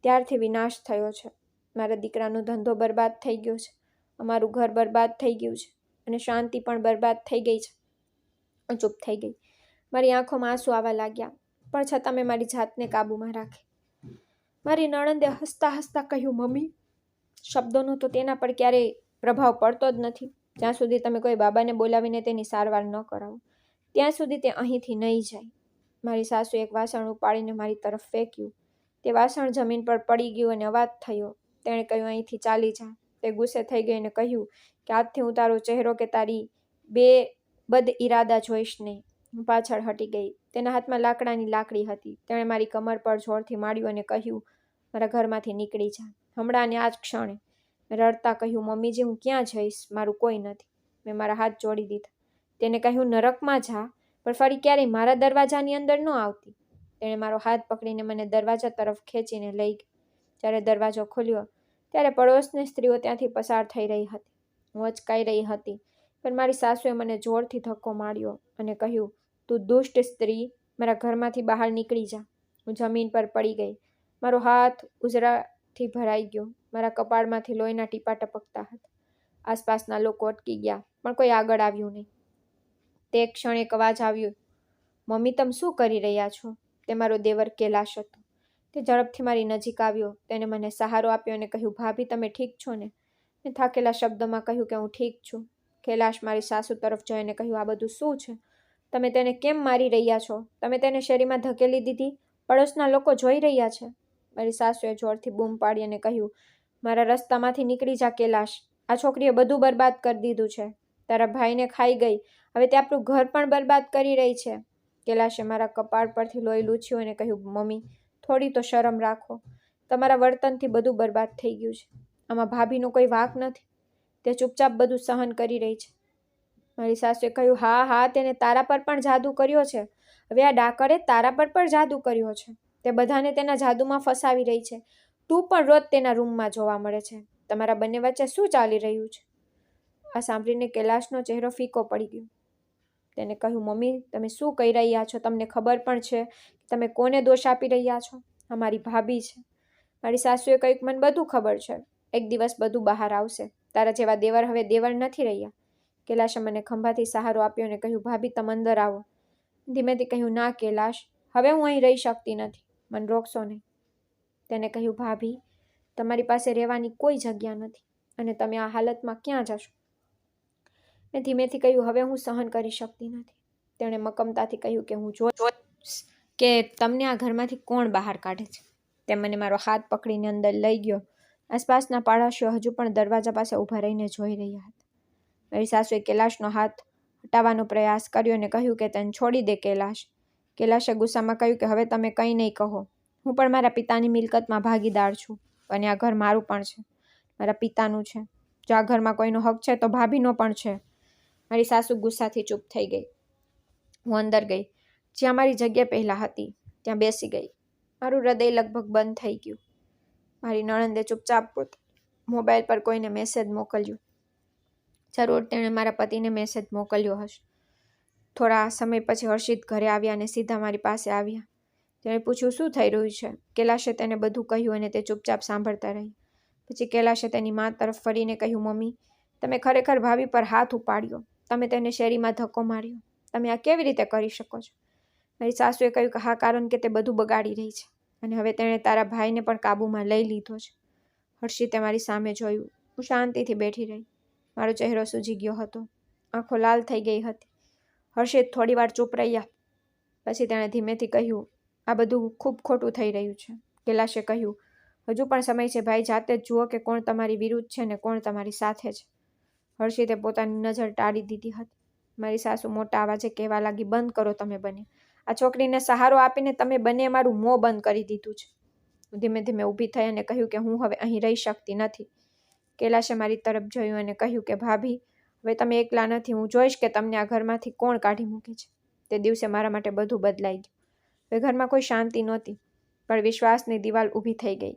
ત્યારથી વિનાશ થયો છે. મારા દીકરાનો ધંધો બરબાદ થઈ ગયો છે, અમારું ઘર બરબાદ થઈ ગયું છે અને શાંતિ પણ બરબાદ થઈ ગઈ છે. ચૂપ થઈ ગઈ. મારી આંખોમાં આંસુ આવવા લાગ્યા, પણ છતાં મેં મારી જાતને કાબૂમાં રાખી. મારી નણંદે હસતા હસતા કહ્યું, મમ્મી, શબ્દોનો તો તેના પર ક્યારેય પ્રભાવ પડતો જ નથી. જ્યાં સુધી તમે કોઈ બાબાને બોલાવીને તેની સારવાર ન કરાવો ત્યાં સુધી તે અહીંથી નહીં જાય. મારી સાસુએ એક વાસણ ઉપાડીને મારી તરફ ફેંક્યું. તે વાસણ જમીન પર પડી ગયું અને અવાજ થયો. તેણે કહ્યું, અહીંથી ચાલી જા. તે ગુસ્સે થઈ ગઈ અને કહ્યું કે આજથી હું તારો ચહેરો કે તારી બદ ઇરાદા જોઈશ નહીં. હું પાછળ હટી ગઈ. તેના હાથમાં લાકડાની લાકડી હતી. તેણે મારી કમર પર જોરથી માર્યું અને કહ્યું, મારા ઘરમાંથી નીકળી જા, હમણાં ને આ જ ક્ષણે. મેં રડતા કહ્યું, મમ્મીજી, હું ક્યાં જઈશ? મારું કોઈ નથી. મેં મારા હાથ જોડી દીધા. તેને કહ્યું, નરકમાં જા, પણ ફરી ક્યારેય મારા દરવાજાની અંદર ન આવતી. તેણે મારો હાથ પકડીને મને દરવાજા તરફ ખેંચીને લઈ ગઈ. જ્યારે દરવાજો ખુલ્યો ત્યારે પડોશની સ્ત્રીઓ ત્યાંથી પસાર થઈ રહી હતી. હું અચકાઈ રહી હતી, પણ મારી સાસુએ મને જોરથી ધક્કો માર્યો અને કહ્યું, તું દુષ્ટ સ્ત્રી, મારા ઘરમાંથી બહાર નીકળી જા. હું જમીન પર પડી ગઈ. મારો હાથ ઉજરાથી ભરાઈ ગયો. મારા કપાળમાંથી લોહીના ટીપા ટપકતા હતા. આસપાસના લોકો અટકી ગયા, પણ કોઈ આગળ આવ્યું નહીં. તે એક ક્ષણ એક અવાજ આવ્યો, મમ્મી, તમે શું કરી રહ્યા છો? તે મારો દેવર કૈલાશ હતો. તે ઝડપથી મારી નજીક આવ્યો. તેને મને સહારો આપ્યો અને કહ્યું, ભાભી, તમે ઠીક છો ને? મેં થાકેલા શબ્દોમાં કહ્યું કે હું ઠીક છું. કૈલાશ મારી સાસુ તરફ જોઈને કહ્યું, આ બધું શું છે? તમે તેને કેમ મારી રહ્યા છો? તમે તેને શેરીમાં ધકેલી દીધી. પડોશના લોકો જોઈ રહ્યા છે. મારી સાસુએ જોરથી બૂમ પાડી અને કહ્યું, મારા રસ્તામાંથી નીકળી જા કૈલાશ. આ છોકરીએ બધું બરબાદ કરી દીધું છે. તારા ભાઈને ખાઈ ગઈ. હવે તે આપણું ઘર પણ બરબાદ કરી રહી છે. કૈલાશે મારા કપાળ પરથી લોહી લૂછ્યું અને કહ્યું, મમ્મી, થોડી તો શરમ રાખો. તમારા વર્તનથી બધું બરબાદ થઈ ગયું છે. આમાં ભાભીનો કોઈ વાંક નથી. તે ચૂપચાપ બધું સહન કરી રહી છે. મારી સાસુએ કહ્યું, હા હા, તેને તારા પર પણ જાદુ કર્યો છે. હવે આ ડાકરે તારા પર પણ જાદુ કર્યો છે. તે બધાને તેના જાદુમાં ફસાવી રહી છે. તું પણ રોજ તેના રૂમમાં જોવા મળે છે. તમારા બંને વચ્ચે શું ચાલી રહ્યું છે? આ સાંભળીને કૈલાશનો ચહેરો ફીકો પડી ગયો. તેને કહ્યું, મમ્મી, તમે શું કહી રહ્યા છો? તમને ખબર પણ છે કે તમે કોને દોષ આપી રહ્યા છો? અમારી ભાભી છે. મારી સાસુએ કહ્યું, મને બધું ખબર છે. એક દિવસ બધું બહાર આવશે. તારા જેવા દેવર હવે દેવર નથી રહ્યા. કૈલાશે મને ખંભાથી સહારો આપ્યો અને કહ્યું, ભાભી, તમે અંદર આવો. ધીમેથી કહ્યું, ના કૈલાશ, હવે હું અહીં રહી શકતી નથી. મને રોકશો નહીં. તેને કહ્યું, ભાભી, તમારી પાસે રહેવાની કોઈ જગ્યા નથી અને તમે આ હાલતમાં ક્યાં જશો? મેં ધીમેથી કહ્યું, હવે હું સહન કરી શકતી નથી. તેણે મક્કમતાથી કહ્યું કે હું જોઈશ કે તમને આ ઘરમાંથી કોણ બહાર કાઢે છે. તે મને મારો હાથ પકડીને અંદર લઈ ગયો. આસપાસના પાડોશીઓ હજુ પણ દરવાજા પાસે ઊભા રહીને જોઈ રહ્યા હતા. મારી સાસુએ કૈલાશનો હાથ હટાવવાનો પ્રયાસ કર્યો અને કહ્યું કે તેને છોડી દે કૈલાશ. કૈલાશે ગુસ્સામાં કહ્યું કે હવે તમે કંઈ નહીં કહો. હું પણ મારા પિતાની મિલકતમાં ભાગીદાર છું અને આ ઘર મારું પણ છે, મારા પિતાનું છે. જો આ ઘરમાં કોઈનો હક છે તો ભાભીનો પણ છે. મારી સાસુ ગુસ્સાથી ચૂપ થઈ ગઈ. હું અંદર ગઈ. જ્યાં મારી જગ્યા પહેલાં હતી ત્યાં બેસી ગઈ. મારું હૃદય લગભગ બંધ થઈ ગયું. મારી નણંદે ચૂપચાપ મોબાઈલ પર કોઈને મેસેજ મોકલ્યો. જરૂર તેણે મારા પતિને મેસેજ મોકલ્યો હશે. થોડા સમય પછી હર્ષિત ઘરે આવ્યા અને સીધા મારી પાસે આવ્યા. તેણે પૂછ્યું શું થઈ રહ્યું છે. કૈલાશે તેને બધું કહ્યું અને તે ચૂપચાપ સાંભળતા રહી. પછી કૈલાશે તેની મા તરફ ફરીને કહ્યું, મમ્મી, તમે ખરેખર ભાભી પર હાથ ઉપાડ્યો. તમે તેને શેરીમાં ધક્કો માર્યો. તમે આ કેવી રીતે કરી શકો છો? મારી સાસુએ કહ્યું કે હા, કારણ કે તે બધું બગાડી રહી છે અને હવે તેણે તારા ભાઈને પણ કાબૂમાં લઈ લીધો છે. હર્ષિતે મારી સામે જોયું. હું શાંતિથી બેઠી રહી. મારો ચહેરો સૂજી ગયો હતો. આંખો લાલ થઈ ગઈ હતી. હર્ષિત થોડીવાર ચૂપ રહ્યા. પછી તેણે ધીમેથી કહ્યું, આ બધું ખૂબ ખોટું થઈ રહ્યું છે. કૈલાશે કહ્યું, હજુ પણ સમય છે ભાઈ, જાતે જ જુઓ કે કોણ તમારી વિરુદ્ધ છે ને કોણ તમારી સાથે છે. હર્ષિતે પોતાની નજર ટાળી દીધી હતી. મારી સાસુ મોટા અવાજે કહેવા લાગી, બંધ કરો તમે બંને. આ છોકરીને સહારો આપીને તમે બંને મારું મોં બંધ કરી દીધું છે. હું ધીમે ધીમે ઊભી થઈ અને કહ્યું કે હું હવે અહીં રહી શકતી નથી. કૈલાશે મારી તરફ જોયું અને કહ્યું કે ભાભી, હવે તમે એકલા નથી. હું જોઈશ કે તમને આ ઘરમાંથી કોણ કાઢી મૂકે છે. તે દિવસે મારા માટે બધું બદલાઈ ગયું. હવે ઘરમાં કોઈ શાંતિ નહોતી, પણ વિશ્વાસની દિવાલ ઊભી થઈ ગઈ.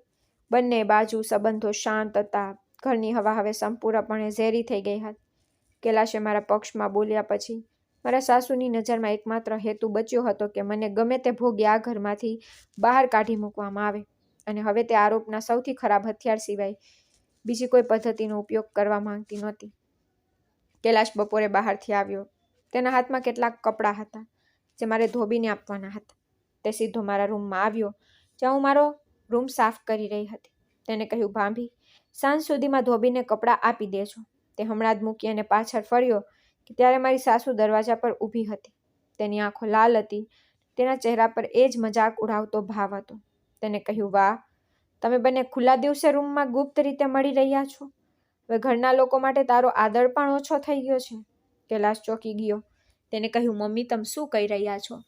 બંને બાજુ સંબંધો શાંત હતા. ઘરની હવા હવે સંપૂર્ણપણે ઝેરી થઈ ગઈ હતી. કૈલાશે મારા પક્ષમાં બોલ્યા પછી મારા સાસુની નજરમાં એકમાત્ર હેતુ બચ્યો હતો કે મને ગમે તે ભોગે આ ઘરમાંથી બહાર કાઢી મૂકવામાં આવે અને હવે તે આરોપના સૌથી ખરાબ હથિયાર સિવાય બીજી કોઈ પદ્ધતિનો ઉપયોગ કરવા માંગતી નહોતી. કૈલાશ બપોરે બહારથી આવ્યો. તેના હાથમાં કેટલાક કપડાં હતા જે મારે ધોબીને આપવાના હતા. તે સીધો મારા રૂમમાં આવ્યો જ્યાં હું મારો રૂમ સાફ કરી રહી હતી. તેને કહ્યું, ભાભી, સાંજ સુધીમાં ધોબીને કપડાં આપી દેજો. તે હમણાં જ મૂકી અને પાછળ ફર્યો કે ત્યારે મારી સાસુ દરવાજા પર ઊભી હતી. તેની આંખો લાલ હતી. તેના ચહેરા પર એ જ મજાક ઉડાવતો ભાવ હતો. તેને કહ્યું, વાહ, તમે બંને ખુલ્લા દિવસે રૂમમાં ગુપ્ત રીતે મળી રહ્યા છો. હવે ઘરના લોકો માટે તારો આદર પણ ઓછો થઈ ગયો છે. કૈલાશ ચોંકી ગયો. તેને કહ્યું, મમ્મી, તમે શું કહી રહ્યા છો?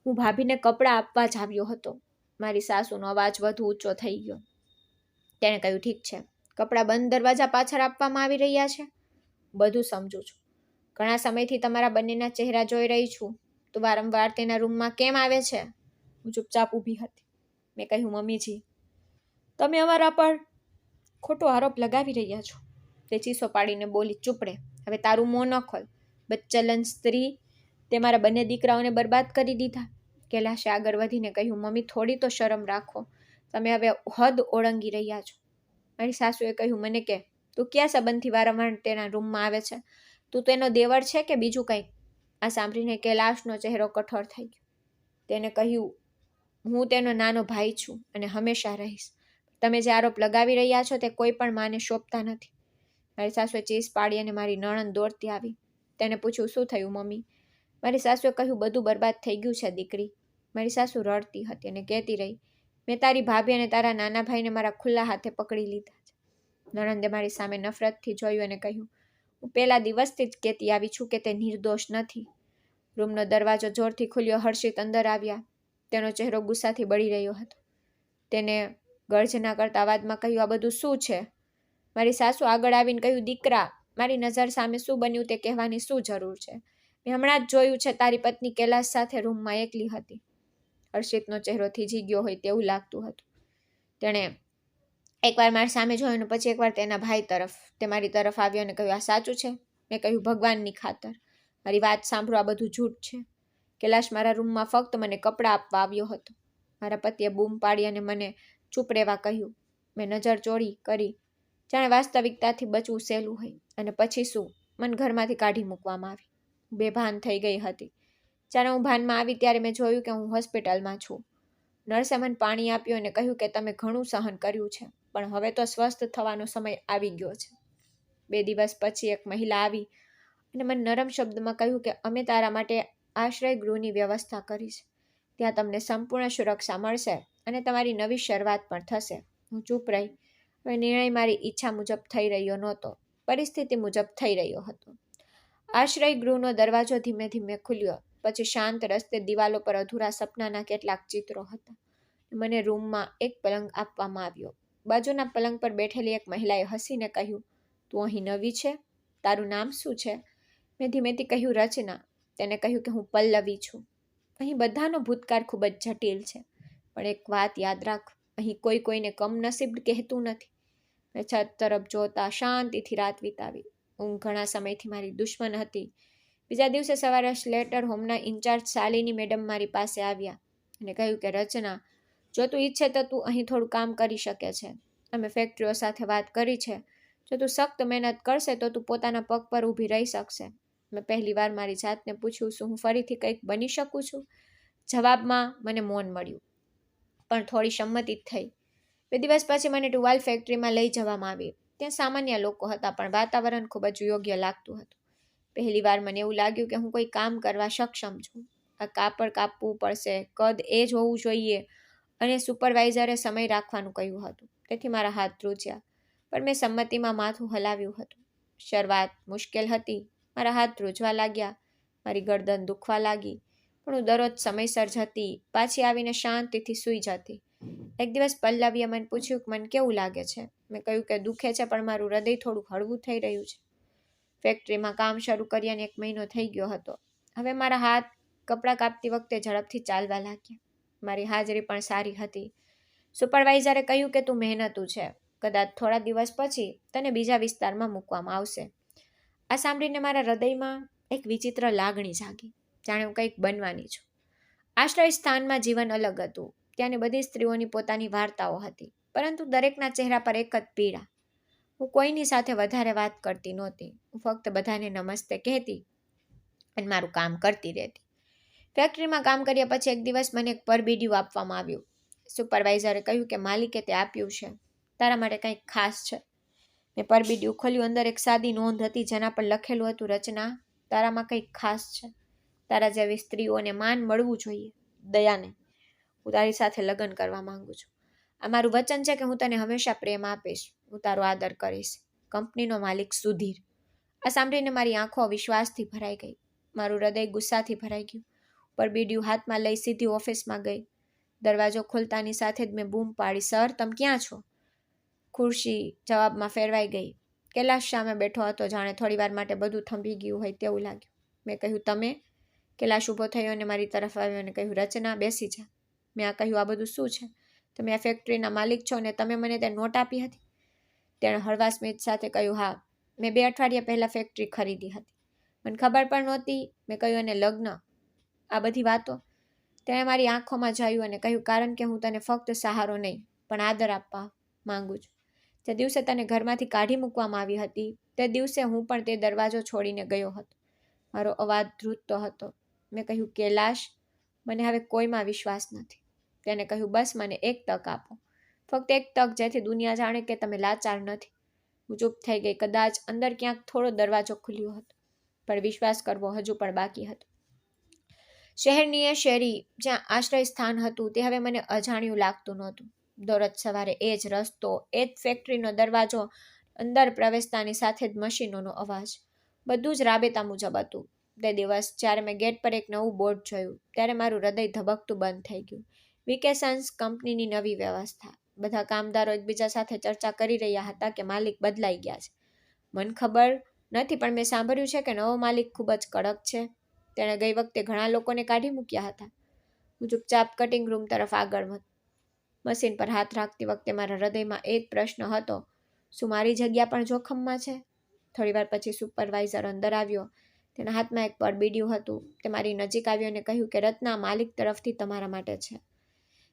હું ભાભીને કપડાં આપવા જ આવ્યો હતો. મારી સાસુનો અવાજ વધુ ઊંચો થઈ ગયો. તેણે કહ્યું, ઠીક છે, કપડાં બંધ દરવાજા પાછળ આપવામાં આવી રહ્યા છે. બધું સમજું છું. ઘણા સમયથી તમારા બંનેના ચહેરા જોઈ રહી છું. તો વારંવાર તેના રૂમમાં કેમ આવે છે? હું ચૂપચાપ ઊભી હતી. મેં કહ્યું, મમ્મીજી, તમે અમારા પર ખોટો આરોપ લગાવી રહ્યા છો. તે ચીસો પાડીને બોલી, ચૂપ રહે. હવે તારું મોં ન ખોલ. બચ્ચલન સ્ત્રી, તે મારા બંને દીકરાઓને બરબાદ કરી દીધા. કૈલાશે આગળ વધીને કહ્યું, મમ્મી, થોડી તો શરમ રાખો. તમે હવે હદ ઓળંગી રહ્યા છો. મારી સાસુએ કહ્યું, મને કે તું કયા સંબંધથી વારંવાર તેના રૂમમાં આવે છે? તું તેનો દેવર છે કે બીજું કંઈ? આ સાંભળીને કૈલાશનો ચહેરો કઠોર થઈ ગયો. તેને કહ્યું, હું તેનો નાનો ભાઈ છું અને હંમેશા રહીશ. તમે જે આરોપ લગાવી રહ્યા છો તે કોઈ પણ માને શોભતા નથી. મારી સાસુએ ચીસ પાડી અને મારી નણંદ દોડતી આવી. તેને પૂછ્યું, શું થયું મમ્મી? મારી સાસુએ કહ્યું, બધું બરબાદ થઈ ગયું છે દીકરી. મારી સાસુ રડતી હતી અને કહેતી રહી, મેં તારી ભાભી અને તારા નાના ભાઈને મારા ખુલ્લા હાથે પકડી લીધા છે. નણંદે મારી સામે નફરતથી જોયું અને કહ્યું, હું પહેલા દિવસથી જ કહેતી આવી છું કે તે નિર્દોષ નથી. રૂમનો દરવાજો જોરથી ખુલ્યો. હર્ષિત અંદર આવ્યા. તેનો ચહેરો ગુસ્સાથી બળી રહ્યો હતો. તેને ગર્જના કરતા અવાજમાં કહ્યું, આ બધું શું છે? મારી સાસુ આગળ આવીને કહ્યું, દીકરા, મારી નજર સામે શું બન્યું તે કહેવાની શું જરૂર છે? મેં હમણાં જ જોયું છે તારી પત્ની કૈલાશ સાથે રૂમમાં એકલી હતી. હર્ષિતનો ચહેરો થીજી ગયો હોય તેવું લાગતું હતું. તેણે એકવાર મારી સામે જોયું અને પછી એકવાર તેના ભાઈ તરફ. તે મારી તરફ આવ્યો અને કહ્યું, આ સાચું છે? મેં કહ્યું, ભગવાનની ખાતર મારી વાત સાંભળો, આ બધું જૂઠ છે. કૈલાશ મારા રૂમમાં ફક્ત મને કપડાં આપવા આવ્યો હતો. મારા પતિએ બૂમ પાડી અને મને ચૂપ રહેવા કહ્યું. મેં નજર ચોરી કરી, જાણે વાસ્તવિકતાથી બચવું સહેલું હોય. અને પછી શું? મને ઘરમાંથી કાઢી મૂકવામાં આવી. બેભાન થઈ ગઈ હતી. જ્યારે હું ભાનમાં આવી ત્યારે મેં જોયું કે હું હોસ્પિટલમાં છું. નર્સે મને પાણી આપ્યું અને કહ્યું કે તમે ઘણું સહન કર્યું છે, પણ હવે તો સ્વસ્થ થવાનો સમય આવી ગયો છે. 2 દિવસ પછી એક મહિલા આવી અને મને નરમ શબ્દમાં કહ્યું કે અમે તારા માટે આશ્રય ગૃહની વ્યવસ્થા કરી છે. ત્યાં તમને સંપૂર્ણ સુરક્ષા મળશે અને તમારી નવી શરૂઆત પણ થશે. હું ચૂપ રહી. હવે નિર્ણય મારી ઈચ્છા મુજબ થઈ રહ્યો નહોતો, પરિસ્થિતિ મુજબ થઈ રહ્યો હતો. આશ્રય ગૃહનો દરવાજો ધીમે ધીમે ખુલ્યો. પછી શાંત રસ્તે દિવાલો પર અધૂરા સપનાના કેટલાક ચિત્રો હતા. મને રૂમમાં એક પલંગ આપવામાં આવ્યો. બાજુના પલંગ પર બેઠેલી એક મહિલાએ હસીને કહ્યું, તું અહીં નવી છે? તારું નામ શું છે? મેં ધીમેથી કહ્યું, રચના. તેને કહ્યું કે હું પલ્લવી છું. અહીં બધાનો ભૂતકાળ ખૂબ જ જટિલ છે, પણ એક વાત યાદ રાખ, અહીં કોઈ કોઈને કમનસીબ કહેતું નથી. મેં છત તરફ જોતા શાંતિથી રાત વિતાવી. ઊંઘ ઘણા સમયથી મારી દુશ્મન હતી. બીજા દિવસે સવારે સ્લેટર હોમના ઇન્ચાર્જ શાલિની મેડમ મારી પાસે આવ્યા અને કહ્યું કે રચના, જો તું ઈચ્છે તો તું અહીં થોડું કામ કરી શકે છે. અમે ફેક્ટરીઓ સાથે વાત કરી છે. જો તું સખ્ત મહેનત કરશે તો તું પોતાના પગ પર ઊભી રહી શકશે. મેં પહેલી વાર મારી જાતને પૂછ્યું, શું હું ફરીથી કંઈક બની શકું છું? જવાબમાં મને મૌન મળ્યું, પણ થોડી સંમતિ થઈ. 2 દિવસ પછી મને ટુવાલ ફેક્ટરીમાં લઈ જવામાં આવી. ત્યાં સામાન્ય લોકો હતા, પણ વાતાવરણ ખૂબ જ યોગ્ય લાગતું હતું. પહેલી વાર મને એવું લાગ્યું કે હું કોઈ કામ કરવા સક્ષમ છું. આ કાપડ કાપવું પડશે, કદ એ જ હોવું જોઈએ, અને સુપરવાઇઝરે સમય રાખવાનું કહ્યું હતું. તેથી મારા હાથ ધ્રુજ્યા, પણ મેં સંમતિમાં માથું હલાવ્યું હતું. શરૂઆત મુશ્કેલ હતી. મારા હાથ ધ્રુજવા લાગ્યા, મારી ગરદન દુખવા લાગી, પણ હું દરરોજ સમયસર જતી, પાછી આવીને શાંતિથી સૂઈ જતી. એક દિવસ પલ્લવીએ મને પૂછ્યું કે મને કેવું લાગે છે. મેં કહ્યું કે દુખે છે, પણ મારું હૃદય થોડું હળવું થઈ રહ્યું છે. ફેક્ટરીમાં કામ શરૂ કર્યાને 1 મહિનો થઈ ગયો હતો. હવે મારા હાથ કપડાં કાપતી વખતે ઝડપથી ચાલવા લાગ્યા. મારી હાજરી પણ સારી હતી. સુપરવાઇઝરે કહ્યું કે તું મહેનતુ છે. કદાચ થોડા દિવસ પછી તને બીજા વિસ્તારમાં મૂકવામાં આવશે. આ સાંભળીને મારા હૃદયમાં એક વિચિત્ર લાગણી જાગી, જાણે હું કંઈક બનવાની છું. આશ્રય સ્થાનમાં જીવન અલગ હતું. ત્યાંની બધી સ્ત્રીઓની પોતાની વાર્તાઓ હતી, પરંતુ દરેકના ચહેરા પર એક જ પીડા. હું કોઈની સાથે વધારે વાત કરતી નહોતી. હું ફક્ત બધાને નમસ્તે કહેતી અને મારું કામ કરતી રહેતી. ફેક્ટરીમાં કામ કર્યા પછી એક દિવસ મને એક પરબીડિયું આપવામાં આવ્યું. સુપરવાઇઝરે કહ્યું કે માલિકે તે આપ્યું છે, તારા માટે કંઈક ખાસ છે. મેં પરબીડિયું ખોલ્યું. અંદર એક સાદી નોંધ હતી, જેના પર લખેલું હતું, રચના, તારામાં કંઈક ખાસ છે. તારા જેવી સ્ત્રીઓને માન મળવું જોઈએ. દયાને, હું તારી સાથે લગ્ન કરવા માંગુ છું. આ મારું વચન છે કે હું તને હંમેશા પ્રેમ આપીશ. હું તારો આદર કરીશ. કંપનીનો માલિક સુધીર. આ સાંભળીને મારી આંખો વિશ્વાસથી ભરાઈ ગઈ. મારું હૃદય ગુસ્સાથી ભરાઈ ગયું. પરબીડિયું હાથમાં લઈ સીધી ઓફિસમાં ગઈ. દરવાજો ખોલતાની સાથે જ મેં બૂમ પાડી, સર, તમે ક્યાં છો? ખુરશી જવાબમાં ફેરવાઈ ગઈ. કૈલાશ સામે બેઠો હતો, જાણે થોડીવાર માટે બધું થંભી ગયું હોય તેવું લાગ્યું. મેં કહ્યું, તમે? કૈલાશ ઊભો થયો અને મારી તરફ આવ્યો અને કહ્યું, રચના, બેસી જા. મેં કહ્યું, આ બધું શું છે? તમે આ ફેક્ટરીના માલિક છો અને તમે મને તે નોટ આપી હતી? તેણે હળવા સ્મિત સાથે કહ્યું, હા, મેં 2 અઠવાડિયા પહેલાં ફેક્ટરી ખરીદી હતી. મને ખબર પણ નહોતી. મેં કહ્યું, અને લગ્ન, આ બધી વાતો? તેણે મારી આંખોમાં જોયું અને કહ્યું, કારણ કે હું તને ફક્ત સહારો નહીં, પણ આદર આપવા માંગુ છું. જે દિવસે તને ઘરમાંથી કાઢી મૂકવામાં આવી હતી, તે દિવસે હું પણ તે દરવાજો છોડીને ગયો હતો. મારો અવાજ ધ્રુજતો હતો. મેં કહ્યું, કૈલાશ, મને હવે કોઈમાં વિશ્વાસ નથી. તેને કહ્યું, બસ મને એક તક આપો, ફક્ત એક તક, જેથી દુનિયા જાણે કે તમે લાચાર નથી. હું ચૂપ થઈ ગઈ. કદાચ અંદર ક્યાંક થોડો દરવાજો ખુલ્યો હતો, પણ વિશ્વાસ કરવો હજુ પણ બાકી હતો. શહેરની એ શેરી જ્યાં આશ્રય સ્થાન હતું, તે હવે મને અજાણ્યું લાગતું નહોતું. દરરોજ સવારે એ જ રસ્તો, એ જ ફેક્ટરીનો દરવાજો, અંદર પ્રવેશતાની સાથે જ મશીનોનો અવાજ. બધું જ રાબેતા મુજબ હતું. તે દિવસ જ્યારે મેં ગેટ પર એક નવું બોર્ડ જોયું, ત્યારે મારું હૃદય ધબકતું બંધ થઈ ગયું. વેકેશન્સ, કંપનીની નવી વ્યવસ્થા. બધા કામદારો એકબીજા સાથે ચર્ચા કરી રહ્યા હતા કે માલિક બદલાઈ ગયા છે. મને ખબર નથી, પણ મેં સાંભળ્યું છે કે નવો માલિક ખૂબ જ કડક છે. તેણે ગઈ વખતે ઘણા લોકોને કાઢી મૂક્યા હતા. હું ચૂપચાપ કટિંગ રૂમ તરફ આગળ વધી. મશીન પર હાથ રાખતી વખતે મારા હૃદયમાં એક પ્રશ્ન હતો, શું મારી જગ્યા પણ જોખમમાં છે? થોડીવાર પછી સુપરવાઇઝર અંદર આવ્યો. તેના હાથમાં એક પરબીડિયું હતું. તે મારી નજીક આવ્યો અને કહ્યું કે રત્ના, માલિક તરફથી તમારા માટે છે.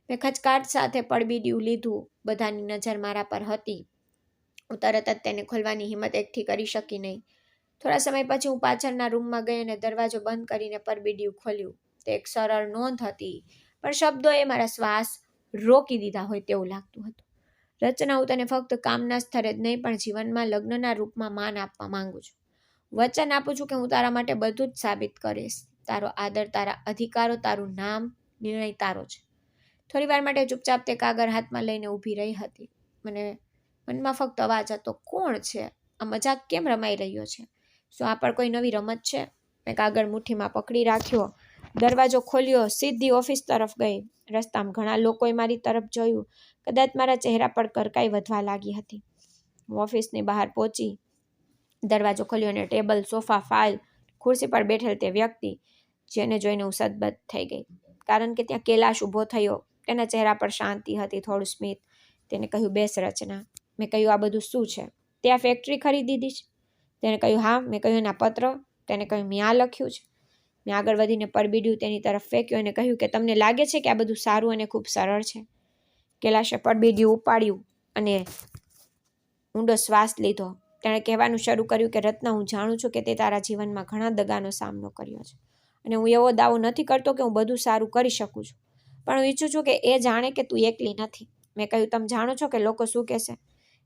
મેં ખચકાટ સાથે પરબીડિયું લીધું. બધાની નજર મારા પર હતી. હું તરત જ તેને ખોલવાની હિંમત એકઠી કરી શકી નહીં. થોડા સમય પછી હું પાછળના રૂમમાં ગઈ અને દરવાજો બંધ કરીને પરબીડિયું ખોલ્યું. તે એક સરળ નોંધ હતી, પણ શબ્દોએ મારા શ્વાસ રોકી દીધા હોય તેવું લાગતું હતું. રચના, હું તને ફક્ત કામના સ્થળે જ નહીં, પણ જીવનમાં લગ્નના રૂપમાં માન આપવા માંગુ છું. વચન આપું છું કે હું તારા માટે બધું જ સાબિત કરીશ. તારો આદર, તારા અધિકારો, તારું નામ, નિર્ણય તારો છે. થોડીવાર માટે ચૂપચાપ તે કાગળ હાથમાં લઈને ઊભી રહી હતી. મનમાં ફક્ત અવાજ હતો, કોણ છે? આ મજાક કેમ રમાઈ રહ્યો છે? શું આ પણ કોઈ નવી રમત છે? મેં કાગળ મુઠ્ઠીમાં પકડી રાખ્યો. દરવાજો ખોલ્યો. સીધી ઓફિસ તરફ ગઈ. રસ્તામાં ઘણા લોકોએ મારી તરફ જોયું. કદાચ મારા ચહેરા પર કરકાઈ વધવા લાગી હતી. હું ઓફિસની બહાર પહોંચી. દરવાજો ખોલ્યો અને ટેબલ, સોફા, ફાઇલ, ખુરશી પર બેઠેલ તે વ્યક્તિ, જેને જોઈને હું સદબદ થઈ ગઈ. કારણ કે ત્યાં કૈલાશ ઊભો થયો. તેના ચહેરા પર શાંતિ હતી, થોડું સ્મિત. તેને કહ્યું, બેસ રચના. મેં કહ્યું, આ બધું શું છે? તે આ ફેક્ટરી ખરીદી દીધી છે? તેને કહ્યું, હા. મેં કહ્યું, એના પત્ર? તેને કહ્યું, મેં આ લખ્યું છે. મેં આગળ વધીને પડબીડ્યું તેની તરફ ફેંક્યું અને કહ્યું કે તમને લાગે છે કે આ બધું સારું અને ખૂબ સરળ છે? કૈલાશે પડબીડ્યું ઉપાડ્યું અને ઊંડો શ્વાસ લીધો. તેણે કહેવાનું શરૂ કર્યું કે રત્ના, હું જાણું છું કે તે તારા જીવનમાં ઘણા દગાનો સામનો કર્યો છે અને હું એવો દાવો નથી કરતો કે હું બધું સારું કરી શકું છું, પણ હું ઈચ્છું છું કે એ જાણે કે તું એકલી નથી. મેં કહ્યું, તમે જાણો છો કે લોકો શું કહેશે?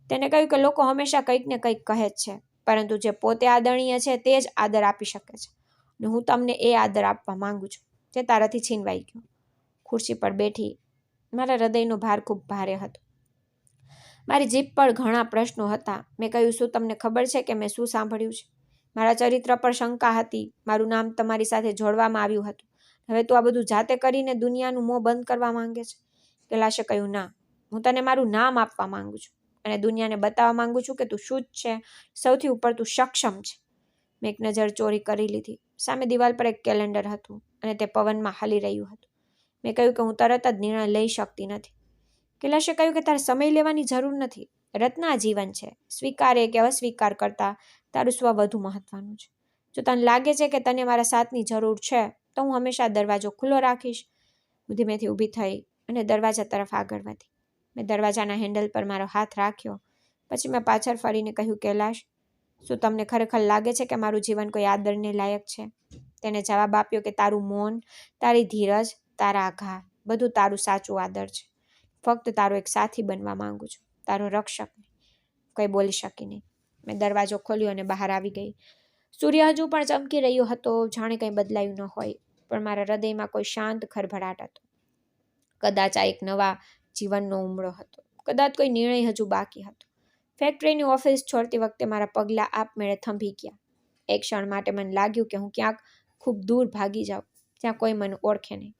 તેને કહ્યું કે લોકો હંમેશા કંઈક ને કંઈક કહે જ છે, પરંતુ જે પોતે આદરણીય છે તે જ આદર આપી શકે છે અને હું તમને એ આદર આપવા માંગુ છું જે તારાથી છીનવાઈ ગયો. ખુરશી પર બેઠી મારા હૃદયનો ભાર ખૂબ ભારે હતો. મારી જીભ પર ઘણા પ્રશ્નો હતા. મેં કહ્યું, શું તમને ખબર છે કે મેં શું સાંભળ્યું છે? મારા ચરિત્ર પર શંકા હતી. મારું નામ તમારી સાથે જોડવામાં આવ્યું હતું. હવે તું આ બધું જાતે કરીને દુનિયાનું મોં બંધ કરવા માંગે છે? કૈલાશે કહ્યું, ના. હું તને મારું નામ આપવા માંગુ છું અને દુનિયાને બતાવવા માંગુ છું કે તું શું જ છે. સૌથી ઉપર તું સક્ષમ છે. મેં એક નજર ચોરી કરી લીધી. સામે દિવાલ પર એક કેલેન્ડર હતું અને તે પવનમાં હલી રહ્યું હતું. મેં કહ્યું કે હું તરત જ નિર્ણય લઈ શકતી નથી. કૈલાશે કહ્યું કે તારે સમય લેવાની જરૂર નથી. રત્ના જીવન છે. સ્વીકારે કે અસ્વીકાર કરતા તારું સ્વ વધુ મહત્વનું છે. જો તને લાગે છે કે તને મારા સાથની જરૂર છે તો હું હંમેશા દરવાજો ખુલ્લો રાખીશ. હું ધીમેથી ઊભી થઈ અને દરવાજા તરફ આગળ વધી. મેં દરવાજાના હેન્ડલ પર મારો હાથ રાખ્યો. પછી મેં પાછળ ફરીને કહ્યું, કૈલાશ, શું તમને ખરેખર લાગે છે કે મારું જીવન કોઈ આદરને લાયક છે? તેને જવાબ આપ્યો કે તારું મૌન, તારી ધીરજ, તારા આઘાત, બધું તારું સાચું આદર છે. ફક્ત તારો એક સાથી બનવા માંગુ છું, તારો રક્ષક નહીં. કંઈ બોલી શકી નહીં. મેં દરવાજો ખોલ્યો અને બહાર આવી ગઈ. સૂર્ય હજુ પણ ચમકી રહ્યો હતો, જાણે કંઈ બદલાયું ન હોય, પણ મારા હૃદયમાં કોઈ શાંત ખળભળાટ હતો. કદાચ આ એક નવા જીવનનો ઉમળો હતો. કદાચ કોઈ નિર્ણય હજુ બાકી હતો. ફેક્ટરીની ઓફિસ છોડતી વખતે મારા પગલાં આપમેળે થંભી ગયા. એક ક્ષણ માટે મને લાગ્યું કે હું ક્યાંક ખૂબ દૂર ભાગી જાઉં, જ્યાં કોઈ મને ઓળખે નહીં,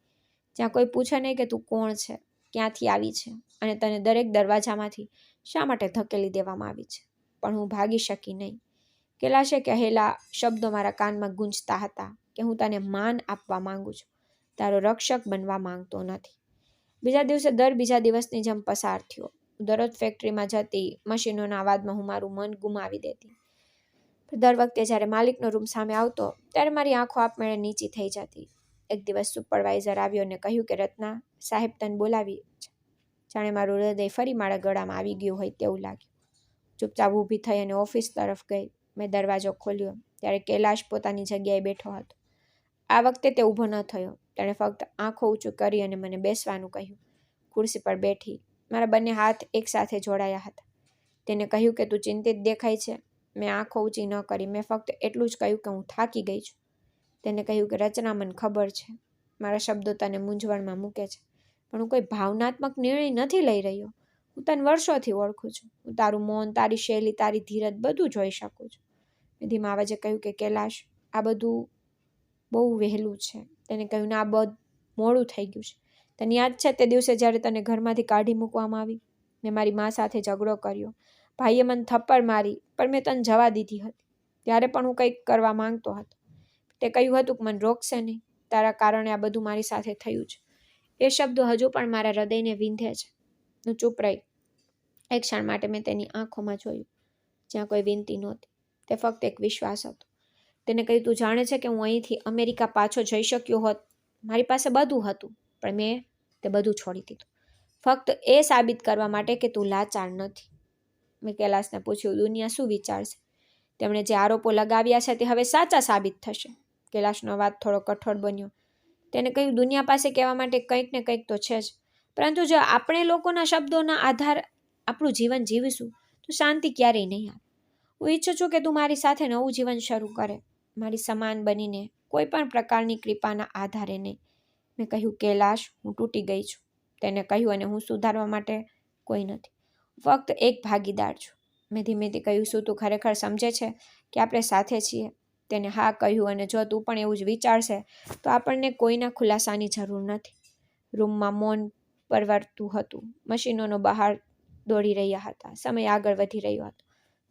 જ્યાં કોઈ પૂછે નહીં કે તું કોણ છે, ક્યાંથી આવી છે અને તને દરેક દરવાજામાંથી શા માટે ધકેલી દેવામાં આવી છે. પણ હું ભાગી શકી નહીં. કૈલાશે કહેલા શબ્દો મારા કાનમાં ગૂંજતા હતા કે હું તને માન આપવા માંગુ છું, તારો રક્ષક બનવા માંગતો નથી. બીજા દિવસની જેમ પસાર થયો. દરરોજ ફેક્ટરીમાં જતી, મશીનોના અવાજમાં હું મારું મન ગુમાવી દેતી. દર વખતે જ્યારે માલિકનો રૂમ સામે આવતો ત્યારે મારી આંખો આપમેળે નીચી થઈ જતી. એક દિવસ સુપરવાઇઝર આવ્યો અને કહ્યું કે રત્ના, સાહેબ તને બોલાવી છે. જાણે મારું હૃદય ફરી મારા ગળામાં આવી ગયું હોય તેવું લાગ્યું. ચૂપચાપ ઊભી થઈ અને ઓફિસ તરફ ગઈ. મેં દરવાજો ખોલ્યો ત્યારે કૈલાશ પોતાની જગ્યાએ બેઠો હતો. આ વખતે તે ઊભો ન થયો. તેણે ફક્ત આંખો ઊંચું કરી અને મને બેસવાનું કહ્યું. ખુરશી પર બેઠી. મારા બંને હાથ એકસાથે જોડાયા હતા. તેને કહ્યું કે તું ચિંતિત દેખાય છે. મેં આંખો ઊંચી ન કરી. મેં ફક્ત એટલું જ કહ્યું કે હું થાકી ગઈ છું. તેને કહ્યું કે રચના, મને ખબર છે મારા શબ્દો તને મૂંઝવણમાં મૂકે છે, પણ હું કોઈ ભાવનાત્મક નિર્ણય નથી લઈ રહ્યો. હું તને વર્ષોથી ઓળખું છું. હું તારું મૌન, તારી શૈલી, તારી ધીરજ બધું જોઈ શકું છું. મેં ધીમા અવાજે કહ્યું કે કૈલાશ, આ બધું બહુ વહેલું છે. તેને કહ્યું, ના, આ બધું મોડું થઈ ગયું છે. તને યાદ છે તે દિવસે જ્યારે તને ઘરમાંથી કાઢી મૂકવામાં આવી? મેં મારી મા સાથે ઝઘડો કર્યો. ભાઈએ મને થપ્પડ મારી, પણ મેં તને જવા દીધી હતી. ત્યારે પણ હું કંઈક કરવા માંગતો હતો. તે કહ્યું હતું કે મને રોકશે નહીં. તારા કારણે આ બધું મારી સાથે થયું છે. એ શબ્દો હજુ પણ મારા હૃદયને વિંધે છે. હું ચૂપ રહી. એક ક્ષણ માટે મેં તેની આંખોમાં જોયું, જ્યાં કોઈ વિનંતી નહોતી. તે ફક્ત એક વિશ્વાસ હતો. તેને કહ્યું, તું જાણે છે કે હું અહીંથી અમેરિકા પાછો જઈ શક્યો હોત. મારી પાસે બધું હતું, પણ મેં તે બધું છોડી દીધું. ફક્ત એ સાબિત કરવા માટે કે તું લાચાર નથી. મેં કૈલાશને પૂછ્યું, દુનિયા શું વિચારશે? તેમણે જે આરોપો લગાવ્યા છે તે હવે સાચા સાબિત થશે. કૈલાશનો વાત થોડો કઠોર બન્યો. તેને કહ્યું, દુનિયા પાસે કહેવા માટે કંઈક ને કંઈક તો છે જ, પરંતુ જો આપણે લોકોના શબ્દોના આધાર આપણું જીવન જીવીશું તો શાંતિ ક્યારેય નહીં આવે. હું ઈચ્છું છું કે તું મારી સાથે નવું જીવન શરૂ કરે, મારી સમાન બનીને, કોઈ પણ પ્રકારની કૃપાના આધારે નહીં. મેં કહ્યું, કૈલાશ, હું તૂટી ગઈ છું. તેને કહ્યું, અને હું સુધારવા માટે કોઈ નથી, ફક્ત એક ભાગીદાર છું. મેં ધીમેથી કહ્યું, શું તું ખરેખર સમજે છે કે આપણે સાથે છીએ? તેને હા કહ્યું. અને જો તું પણ એવું જ વિચારશે તો આપણને કોઈના ખુલાસાની જરૂર નથી. રૂમમાં મૌન પરવર્તું હતું. મશીનોનો બહાર દોડી રહ્યા હતા. સમય આગળ વધી રહ્યો હતો,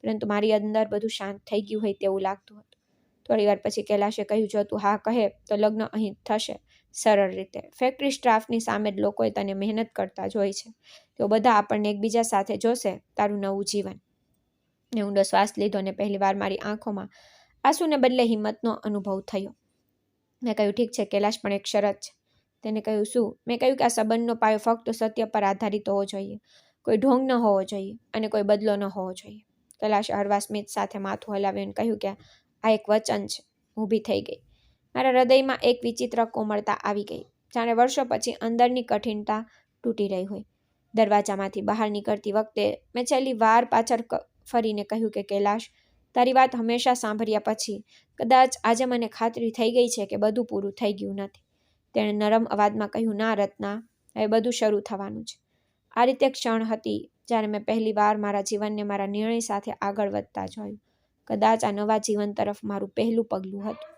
પરંતુ મારી અંદર બધું શાંત થઈ ગયું હોય તેવું લાગતું હતું. થોડી વાર પછી કૈલાશે કહ્યું, જો તું હા કહે તો લગ્ન અહીં થશે, સરળ રીતે. ફેક્ટરી સ્ટાફની સામે જ લોકોએ તને મહેનત કરતા જોઈ છે. તેઓ બધા આપણને એકબીજા સાથે જોશે તારું નવું જીવન. મેં ઊંડો શ્વાસ લીધો અને પહેલીવાર મારી આંખોમાં આંસુને બદલે હિંમતનો અનુભવ થયો. મેં કહ્યું, ઠીક છે કૈલાશ, પણ એક શરત છે. તેને કહ્યું, શું? મેં કહ્યું કે આ સંબંધનો પાયો ફક્ત સત્ય પર આધારિત હોવો જોઈએ. કોઈ ઢોંગ ન હોવો જોઈએ અને કોઈ બદલો ન હોવો જોઈએ. કૈલાશે હળવા સ્મિત સાથે માથું હલાવ્યું અને કહ્યું કે આ એક વચન છે. ઊભી થઈ ગઈ. મારા હૃદયમાં એક વિચિત્ર કોમળતા આવી ગઈ, જાણે વર્ષો પછી અંદરની કઠિનતા તૂટી રહી હોય. દરવાજામાંથી બહાર નીકળતી વખતે મેં છેલ્લી વાર પાછળ ફરીને કહ્યું કે કૈલાશ, તારી વાત હંમેશા સાંભળ્યા પછી કદાચ આજે મને ખાતરી થઈ ગઈ છે કે બધું પૂરું થઈ ગયું નથી. તેણે નરમ અવાજમાં કહ્યું, ના રત્ના, હવે બધું શરૂ થવાનું છે. આ રીતે ક્ષણ હતી જ્યારે મેં પહેલીવાર મારા જીવનને મારા નિર્ણય સાથે આગળ વધતા જોયું. કદાચ આ નવા જીવન તરફ મારું પહેલું પગલું હતું.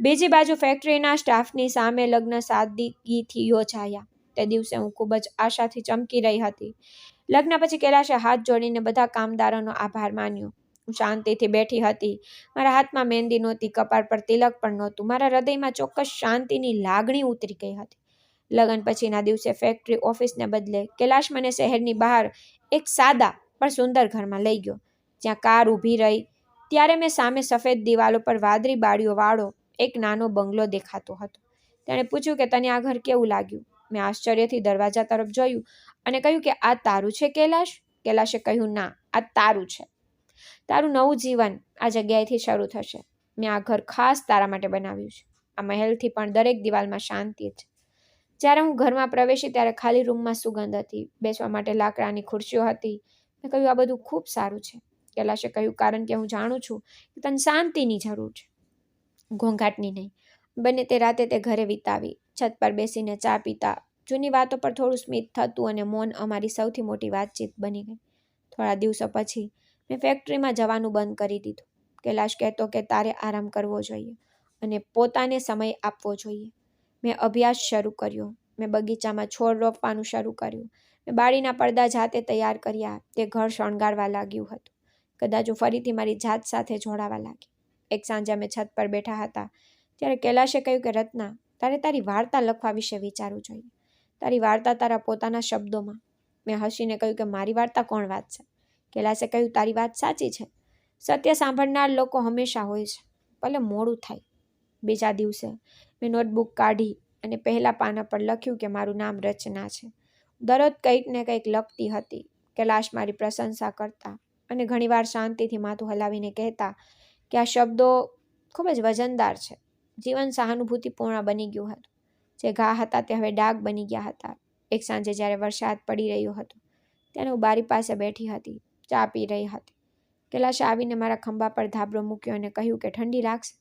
બીજી બાજુ ફેક્ટરીના સ્ટાફની સામે લગ્ન સાદગીથી યોજાયા. તે દિવસે હું ખૂબ જ આશાથી ચમકી રહી હતી. લગ્ન પછી કૈલાશે હાથ જોડીને બધા કામદારોનો આભાર માન્યો. હું શાંતિથી બેઠી હતી. મારા હાથમાં મહેંદી નહોતી, કપાળ પર તિલક પણ નહોતું. મારા હૃદયમાં ચોક્કસ શાંતિની લાગણી ઉતરી ગઈ હતી. લગ્ન પછીના દિવસે ફેક્ટરી ઓફિસને બદલે કૈલાશ મને શહેરની બહાર એક સાદા પણ સુંદર ઘરમાં લઈ ગયો. જ્યાં કાર ઊભી રહી ત્યારે મેં સામે સફેદ દિવાલો પર વાદળી બારીઓવાળો એક નાનો બંગલો દેખાતો હતો. તેણે પૂછ્યું કે તને આ ઘર કેવું લાગ્યું? મેં આશ્ચર્યથી દરવાજા તરફ જોયું અને કહ્યું કે આ તારું છે કૈલાશ? કૈલાશે કહ્યું, ના, આ તારું છે. તારું નવું જીવન આ જગ્યાએથી શરૂ થશે. મેં આ ઘર ખાસ તારા માટે બનાવ્યું છે. આ મહેલથી પણ દરેક દિવાલમાં શાંતિ છે. જ્યારે હું ઘરમાં પ્રવેશી ત્યારે ખાલી રૂમમાં સુગંધ હતી. બેસવા માટે લાકડાની ખુરશીઓ હતી. મેં કહ્યું, આ બધું ખૂબ સારું છે. કૈલાશે કહ્યું, કારણ કે હું જાણું છું કે તને શાંતિની જરૂર છે, ઘોંઘાટની નહીં. બંને તે રાતે તે ઘરે વિતાવી, છત પર બેસીને ચા પીતા. જૂની વાતો પર થોડું સ્મિત થતું અને મૌન અમારી સૌથી મોટી વાતચીત બની ગઈ. થોડા દિવસો પછી મેં ફેક્ટરીમાં જવાનું બંધ કરી દીધું. કૈલાશ કહેતો કે તારે આરામ કરવો જોઈએ અને પોતાને સમય આપવો જોઈએ. મેં અભ્યાસ શરૂ કર્યો. મેં બગીચામાં છોડ રોપવાનું શરૂ કર્યું. મેં બારીના પડદા જાતે તૈયાર કર્યા. તે ઘર શણગારવા લાગ્યું હતું. કદાચ હું ફરીથી મારી જાત સાથે જોડાવા લાગી. એક સાંજે અમે છત પર બેઠા હતા ત્યારે કૈલાશે કહ્યું કે રત્ના, તારે તારી વાર્તા લખવા વિશે વિચારવું જોઈએ. તારી વાર્તા તારા પોતાના શબ્દોમાં. મેં હસીને કહ્યું કે મારી વાર્તા કોણ વાંચશે? કૈલાશે કહ્યું, તારી વાત સાચી છે. સત્ય સાંભળનાર લોકો હંમેશા હોય છે, ભલે મોડું થાય. બીજા દિવસે મેં નોટબુક કાઢી અને પહેલા પાના પર લખ્યું કે મારું નામ રચના છે. દરરોજ કંઈક ને કંઈક લખતી હતી. કૈલાશ મારી પ્રશંસા કરતા અને ઘણીવાર શાંતિથી માથું હલાવીને કહેતા કે આ શબ્દો ખૂબ જ વજનદાર છે. જીવન સહાનુભૂતિપૂર્ણ બની ગયું હતું. જે ઘા હતા તે હવે ડાઘ બની ગયા હતા. એક સાંજે જ્યારે વરસાદ પડી રહ્યો હતો ત્યારે હું બારી પાસે બેઠી હતી, ચા પી રહી હતી. કૈલાશે આવીને મારા ખંભા પર ધાબળો મૂક્યો અને કહ્યું કે ઠંડી લાગશે?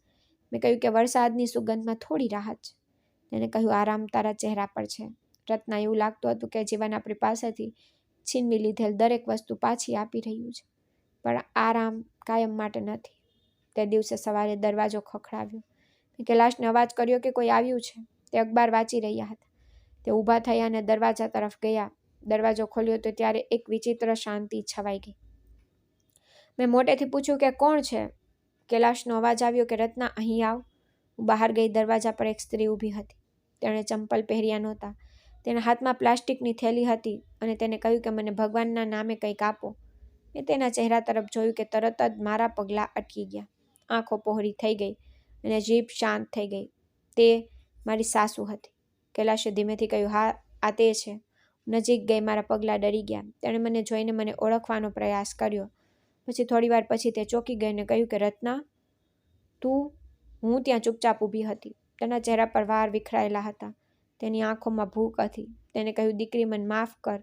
મેં કહ્યું કે વરસાદની સુગંધમાં થોડી રાહત છે. તેને કહ્યું, આરામ તારા ચહેરા પર છે. રત્ના, એવું લાગતું હતું કે જીવન આપણી પાસેથી છીનવી લીધેલ દરેક વસ્તુ પાછી આપી રહ્યું છે, પણ આરામ કાયમ માટે નથી. તે દિવસે સવારે દરવાજો ખખડાવ્યો. મેં કૈલાશને અવાજ કર્યો કે કોઈ આવ્યું છે. તે અખબાર વાંચી રહ્યા હતા. તે ઊભા થયા અને દરવાજા તરફ ગયા. દરવાજો ખોલ્યો તો ત્યારે એક વિચિત્ર શાંતિ છવાઈ ગઈ. મેં મોટેથી પૂછ્યું કે કોણ છે? કૈલાશનો અવાજ આવ્યો કે રત્ના, અહીં આવ. હું બહાર ગઈ. દરવાજા પર એક સ્ત્રી ઊભી હતી. તેણે ચંપલ પહેર્યા નહોતા. તેના હાથમાં પ્લાસ્ટિકની થેલી હતી અને તેને કહ્યું કે મને ભગવાનના નામે કંઈક આપો. મેં તેના ચહેરા તરફ જોયું કે તરત જ મારા પગલાં અટકી ગયા. આંખો પહોળી થઈ ગઈ અને જીભ શાંત થઈ ગઈ. તે મારી સાસુ હતી. કૈલાશે ધીમેથી કહ્યું, હા, આ તે છે. નજીક ગઈ. મારા પગલાં ડરી ગયા. તેણે મને જોઈને મને ઓળખવાનો પ્રયાસ કર્યો. પછી થોડીવાર પછી તે ચોંકી ગઈ અને કહ્યું કે રત્ના, તું? હું ત્યાં ચૂપચાપ ઊભી હતી. તેના ચહેરા પર વાળ વિખરાયેલા હતા. તેની આંખોમાં ભૂખ હતી. તેને કહ્યું, દીકરી, મને માફ કર.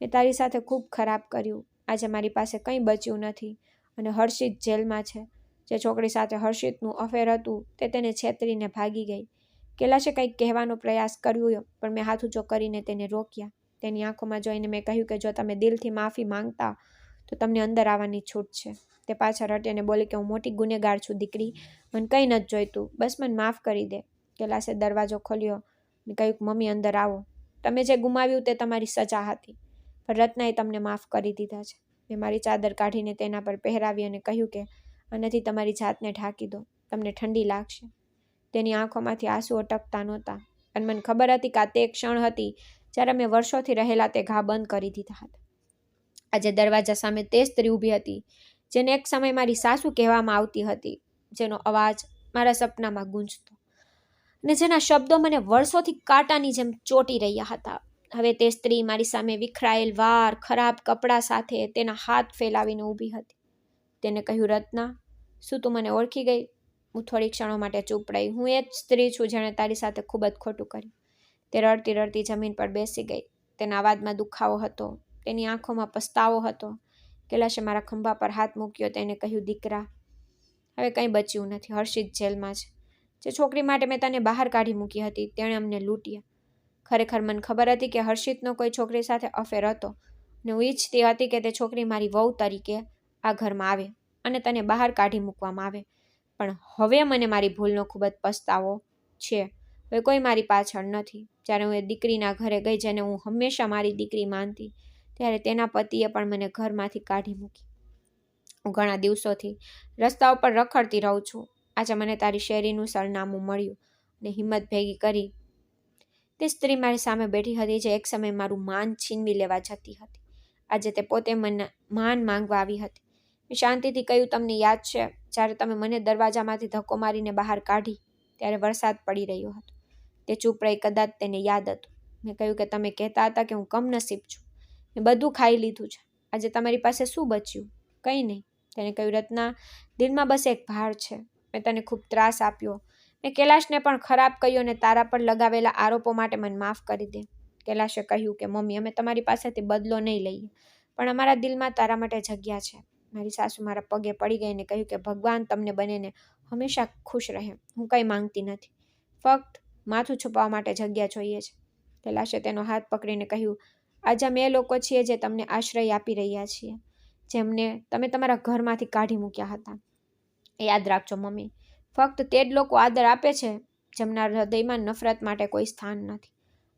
મેં તારી સાથે ખૂબ ખરાબ કર્યું. આજે મારી પાસે કંઈ બચ્યું નથી અને હર્ષિત જેલમાં છે. જે છોકરી સાથે હર્ષિતનું અફેર હતું તે તેને છેતરીને ભાગી ગઈ. કૈલાશે કંઈક કહેવાનો પ્રયાસ કર્યો પણ મેં હાથ ઊંચો કરીને તેને રોક્યા. તેની આંખોમાં જોઈને મેં કહ્યું કે જો તમે દિલથી માફી માંગતા તો તમને અંદર આવવાની છૂટ છે. તે પાછળ હટીને બોલી કે હું મોટી ગુનેગાર છું દીકરી, મને કંઈ નથી જોઈતું, બસ મને માફ કરી દે. કૈલાશે દરવાજો ખોલ્યો અને કહ્યું, મમ્મી, અંદર આવો. તમે જે ગુમાવ્યું તે તમારી સજા હતી, પણ રત્નાએ તમને માફ કરી દીધા છે. મેં મારી ચાદર કાઢીને તેના પર પહેરાવી અને કહ્યું કે આનાથી તમારી જાતને ઢાંકી દો, તમને ઠંડી લાગશે. તેની આંખોમાંથી આંસુ અટકતા નહોતા. અને મને ખબર હતી કે આ તે ક્ષણ હતી જ્યારે મેં વર્ષોથી રહેલા તે ઘા બંધ કરી દીધા હતા. આજે દરવાજા સામે તે સ્ત્રી ઊભી હતી જેને એક સમય મારી સાસુ કહેવામાં આવતી હતી, જેનો અવાજ મારા સપનામાં ગૂંજતો અને જેના શબ્દો મને વર્ષોથી કાંટાની જેમ ચોંટી રહ્યા હતા. હવે તે સ્ત્રી મારી સામે વિખરાયેલ વાળ, ખરાબ કપડાં સાથે તેના હાથ ફેલાવીને ઊભી હતી. તેને કહ્યું, રત્ના, શું તું મને ઓળખી ગઈ? હું થોડી ક્ષણો માટે ચૂપ રહી. હું એ જ સ્ત્રી છું જેણે તારી સાથે ખૂબ જ ખોટું કર્યું. તે રડતી રડતી જમીન પર બેસી ગઈ. તેના અવાજમાં દુખાવો હતો, તેની આંખોમાં પસ્તાવો હતો. કૈલાશે મારા ખંભા પર હાથ મૂક્યો. તેને કહ્યું, દીકરા, હવે કંઈ બચ્યું નથી. હર્ષિત જેલમાં છે. જે છોકરી માટે મેં તને બહાર કાઢી મૂકી હતી તેણે અમને લૂંટ્યા. ખરેખર મને ખબર હતી કે હર્ષિતનો કોઈ છોકરી સાથે અફેર હતો અને હું ઈચ્છતી હતી કે તે છોકરી મારી વહુ તરીકે આ ઘરમાં આવે અને તને બહાર કાઢી મૂકવામાં આવે. પણ હવે મને મારી ભૂલનો ખૂબ જ પસ્તાવો છે. હવે કોઈ મારી પાછળ નથી. જ્યારે હું એ દીકરીના ઘરે ગઈ જેને હું હંમેશા મારી દીકરી માનતી, ત્યારે તેના પતિએ પણ મને ઘરમાંથી કાઢી મૂકી. હું ઘણા દિવસોથી રસ્તા ઉપર રખડતી રહું છું. આજે મને તારી શેરીનું સરનામું મળ્યું અને હિંમત ભેગી કરી. તે સ્ત્રી મારી સામે બેઠી હતી જે એક સમય મારું માન છીનવી લેવા જતી હતી. આજે તે પોતે મને માન માંગવા આવી હતી. મેં શાંતિથી કહ્યું, તમને યાદ છે જ્યારે તમે મને દરવાજામાંથી ધક્કો મારીને બહાર કાઢી ત્યારે વરસાદ પડી રહ્યો હતો? તે ચૂપ રહી. કદાચ તેને યાદ હતું. મેં કહ્યું કે તમે કહેતા હતા કે હું કમનસીબ છું. મેં બધું ખાઈ લીધું છે. આજે તમારી પાસે શું બચ્યું? કંઈ નહીં. તેને કહ્યું, રત્ના, દિલમાં બસ એક ભાર છે. મેં તને ખૂબ ત્રાસ આપ્યો. મેં કૈલાશને પણ ખરાબ કહ્યું અને તારા પર લગાવેલા આરોપો માટે મને માફ કરી દે. કૈલાશે કહ્યું કે મમ્મી, અમે તમારી પાસેથી બદલો નહીં લઈએ, પણ અમારા દિલમાં તારા માટે જગ્યા છે. મારી સાસુ મારા પગે પડી ગઈ અને કહ્યું કે ભગવાન તમને બંનેને હંમેશા ખુશ રહે. હું કંઈ માંગતી નથી, ફક્ત માથું છુપાવવા માટે જગ્યા જોઈએ છે. કૈલાશે તેનો હાથ પકડીને કહ્યું, આજે અમે એ લોકો છીએ જે તમને આશ્રય આપી રહ્યા છીએ, જેમને તમે તમારા ઘરમાંથી કાઢી મૂક્યા હતા. યાદ રાખજો મમ્મી, ફક્ત તે જ લોકો આદર આપે છે જેમના હૃદયમાં નફરત માટે કોઈ સ્થાન નથી.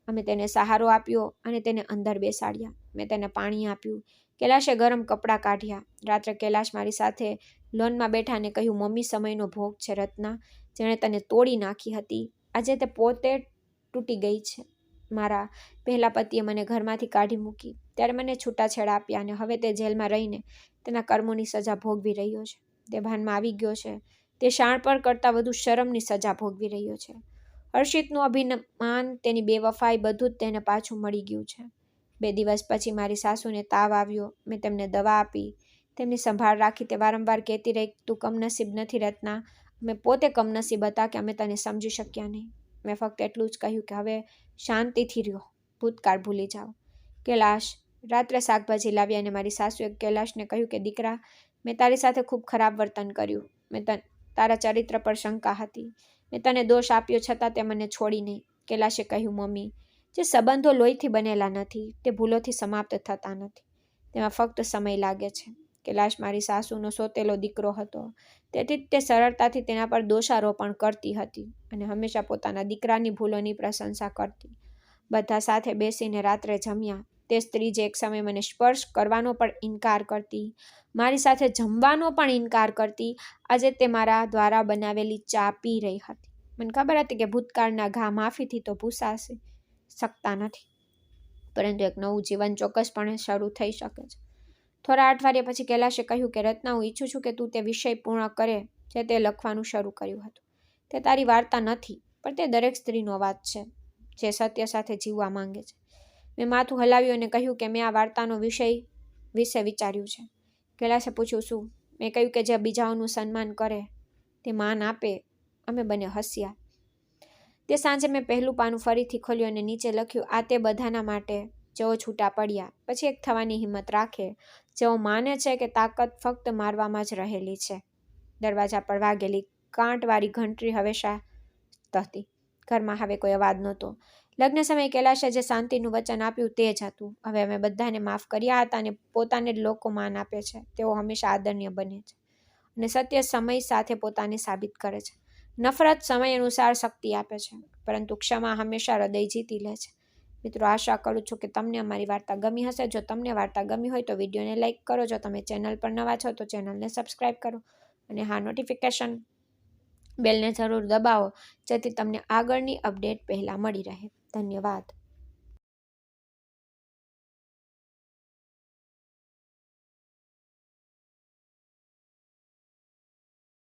અમે તેને સહારો આપ્યો અને તેને અંદર બેસાડ્યા. મેં તેને પાણી આપ્યું. કૈલાશે ગરમ કપડાં કાઢ્યા. રાત્રે કૈલાશ મારી સાથે લોનમાં બેઠા અને કહ્યું, મમ્મી, સમયનો ભોગ છે. રત્ના, જેણે તને તોડી નાખી હતી, આજે તે પોતે તૂટી ગઈ છે. મારા પહેલા પતિએ મને ઘરમાંથી કાઢી મૂકી, ત્યારે મને છૂટાછેડા આપ્યા અને હવે તે જેલમાં રહીને તેના કર્મોની સજા ભોગવી રહ્યો છે. તે ભાનમાં આવી ગયો છે. તે શાણપણ કરતાં વધુ શરમની સજા ભોગવી રહ્યો છે. હર્ષિતનું અભિમાન, તેની બેવફાઈ, બધું જ તેને પાછું મળી ગયું છે. 2 દિવસ પછી મારી સાસુને તાવ આવ્યો. મેં તેમને દવા આપી, તેમની સંભાળ રાખી. તે વારંવાર કહેતી રહી, તું કમનસીબ નથી રત્ના. અમે પોતે કમનસીબ હતા કે અમે તને સમજી શક્યા નહીં. મેં ફક્ત એટલું જ કહ્યું કે હવે શાંતિથી રહ્યો, ભૂતકાળ ભૂલી જાઓ. કૈલાશ રાત્રે શાકભાજી લાવ્યા અને મારી સાસુએ કૈલાશને કહ્યું કે દીકરા, મેં તારી સાથે ખૂબ ખરાબ વર્તન કર્યું. મેં તારા ચરિત્ર પર શંકા હતી. મેં તને દોષ આપ્યો છતાં તે મને છોડી નહીં. કૈલાશે કહ્યું, મમ્મી, જે સંબંધો લોહીથી બનેલા નથી તે ભૂલોથી સમાપ્ત થતા નથી. તેમાં ફક્ત સમય લાગે છે. કૈલાશ મારી સાસુનો સોતેલો દીકરો હતો, તેથી તે સરળતાથી તેના પર દોષારોપણ કરતી હતી અને હંમેશા પોતાના દીકરાની ભૂલોની પ્રશંસા કરતી. બધા સાથે બેસીને રાત્રે જમ્યા. તે સ્ત્રી જે એક સમયે મને સ્પર્શ કરવાનો પણ ઇનકાર કરતી, મારી સાથે જમવાનો પણ ઇનકાર કરતી, આજે તે મારા દ્વારા બનાવેલી ચા પી રહી હતી. મને ખબર હતી કે ભૂતકાળના ઘા માફીથી તો ભૂસાશે શકતા નથી, પરંતુ એક નવું જીવન ચોક્કસપણે શરૂ થઈ શકે છે. થોડા અઠવાડિયા પછી કૈલાશે કહ્યું કે રત્ના, હું ઈચ્છું છું કે તું તે વિષય પૂર્ણ કરે જે તે લખવાનું શરૂ કર્યું હતું. તે તારી વાર્તા નથી, પણ તે દરેક સ્ત્રીનો અવાજ છે જે સત્ય સાથે જીવવા માંગે છે. મેં માથું હલાવ્યું અને કહ્યું કે મેં આ વાર્તાનો વિષય વિશે વિચાર્યું છે. કૈલાશે પૂછ્યું, શું? મેં કહ્યું કે જે બીજાઓનું સન્માન કરે, તે માન આપે. અમે બંને હસ્યા. તે સાંજે મેં પહેલું પાનું ફરીથી ખોલ્યું અને નીચે લખ્યું, આ તે બધાના માટે જેઓ છૂટા પડ્યા પછી એક થવાની હિંમત રાખે, જેઓ માને છે કે તાકાત ફક્ત મારવામાં જ રહેલી છે. દરવાજા પર વાગેલી કાંટવાળી ઘંટડી હવે શાંત હતી. ઘરમાં હવે કોઈ અવાજ નહોતો. લગ્ન સમયે કૈલાશે જે શાંતિનું વચન આપ્યું તે જ હતું. હવે અમે બધાને માફ કર્યા હતા અને પોતાને જ લોકો માન આપે છે. તેઓ હંમેશા આદરણીય બને છે અને સત્ય સમય સાથે પોતાને સાબિત કરે છે. નફરત સમય અનુસાર શક્તિ આપે છે, પરંતુ ક્ષમા હંમેશા હૃદય જીતી લે છે. મિત્રો, આશા કરું છું કે તમને અમારી વાર્તા ગમી હશે. જો તમને વાર્તા ગમી હોય તો વિડીયોને લાઇક કરો. જો તમે ચેનલ પર નવા છો તો ચેનલને સબસ્ક્રાઈબ કરો અને હા, નોટિફિકેશન બેલને જરૂર દબાવો જેથી તમને આગળની અપડેટ પહેલાં મળી રહે. ધન્યવાદ.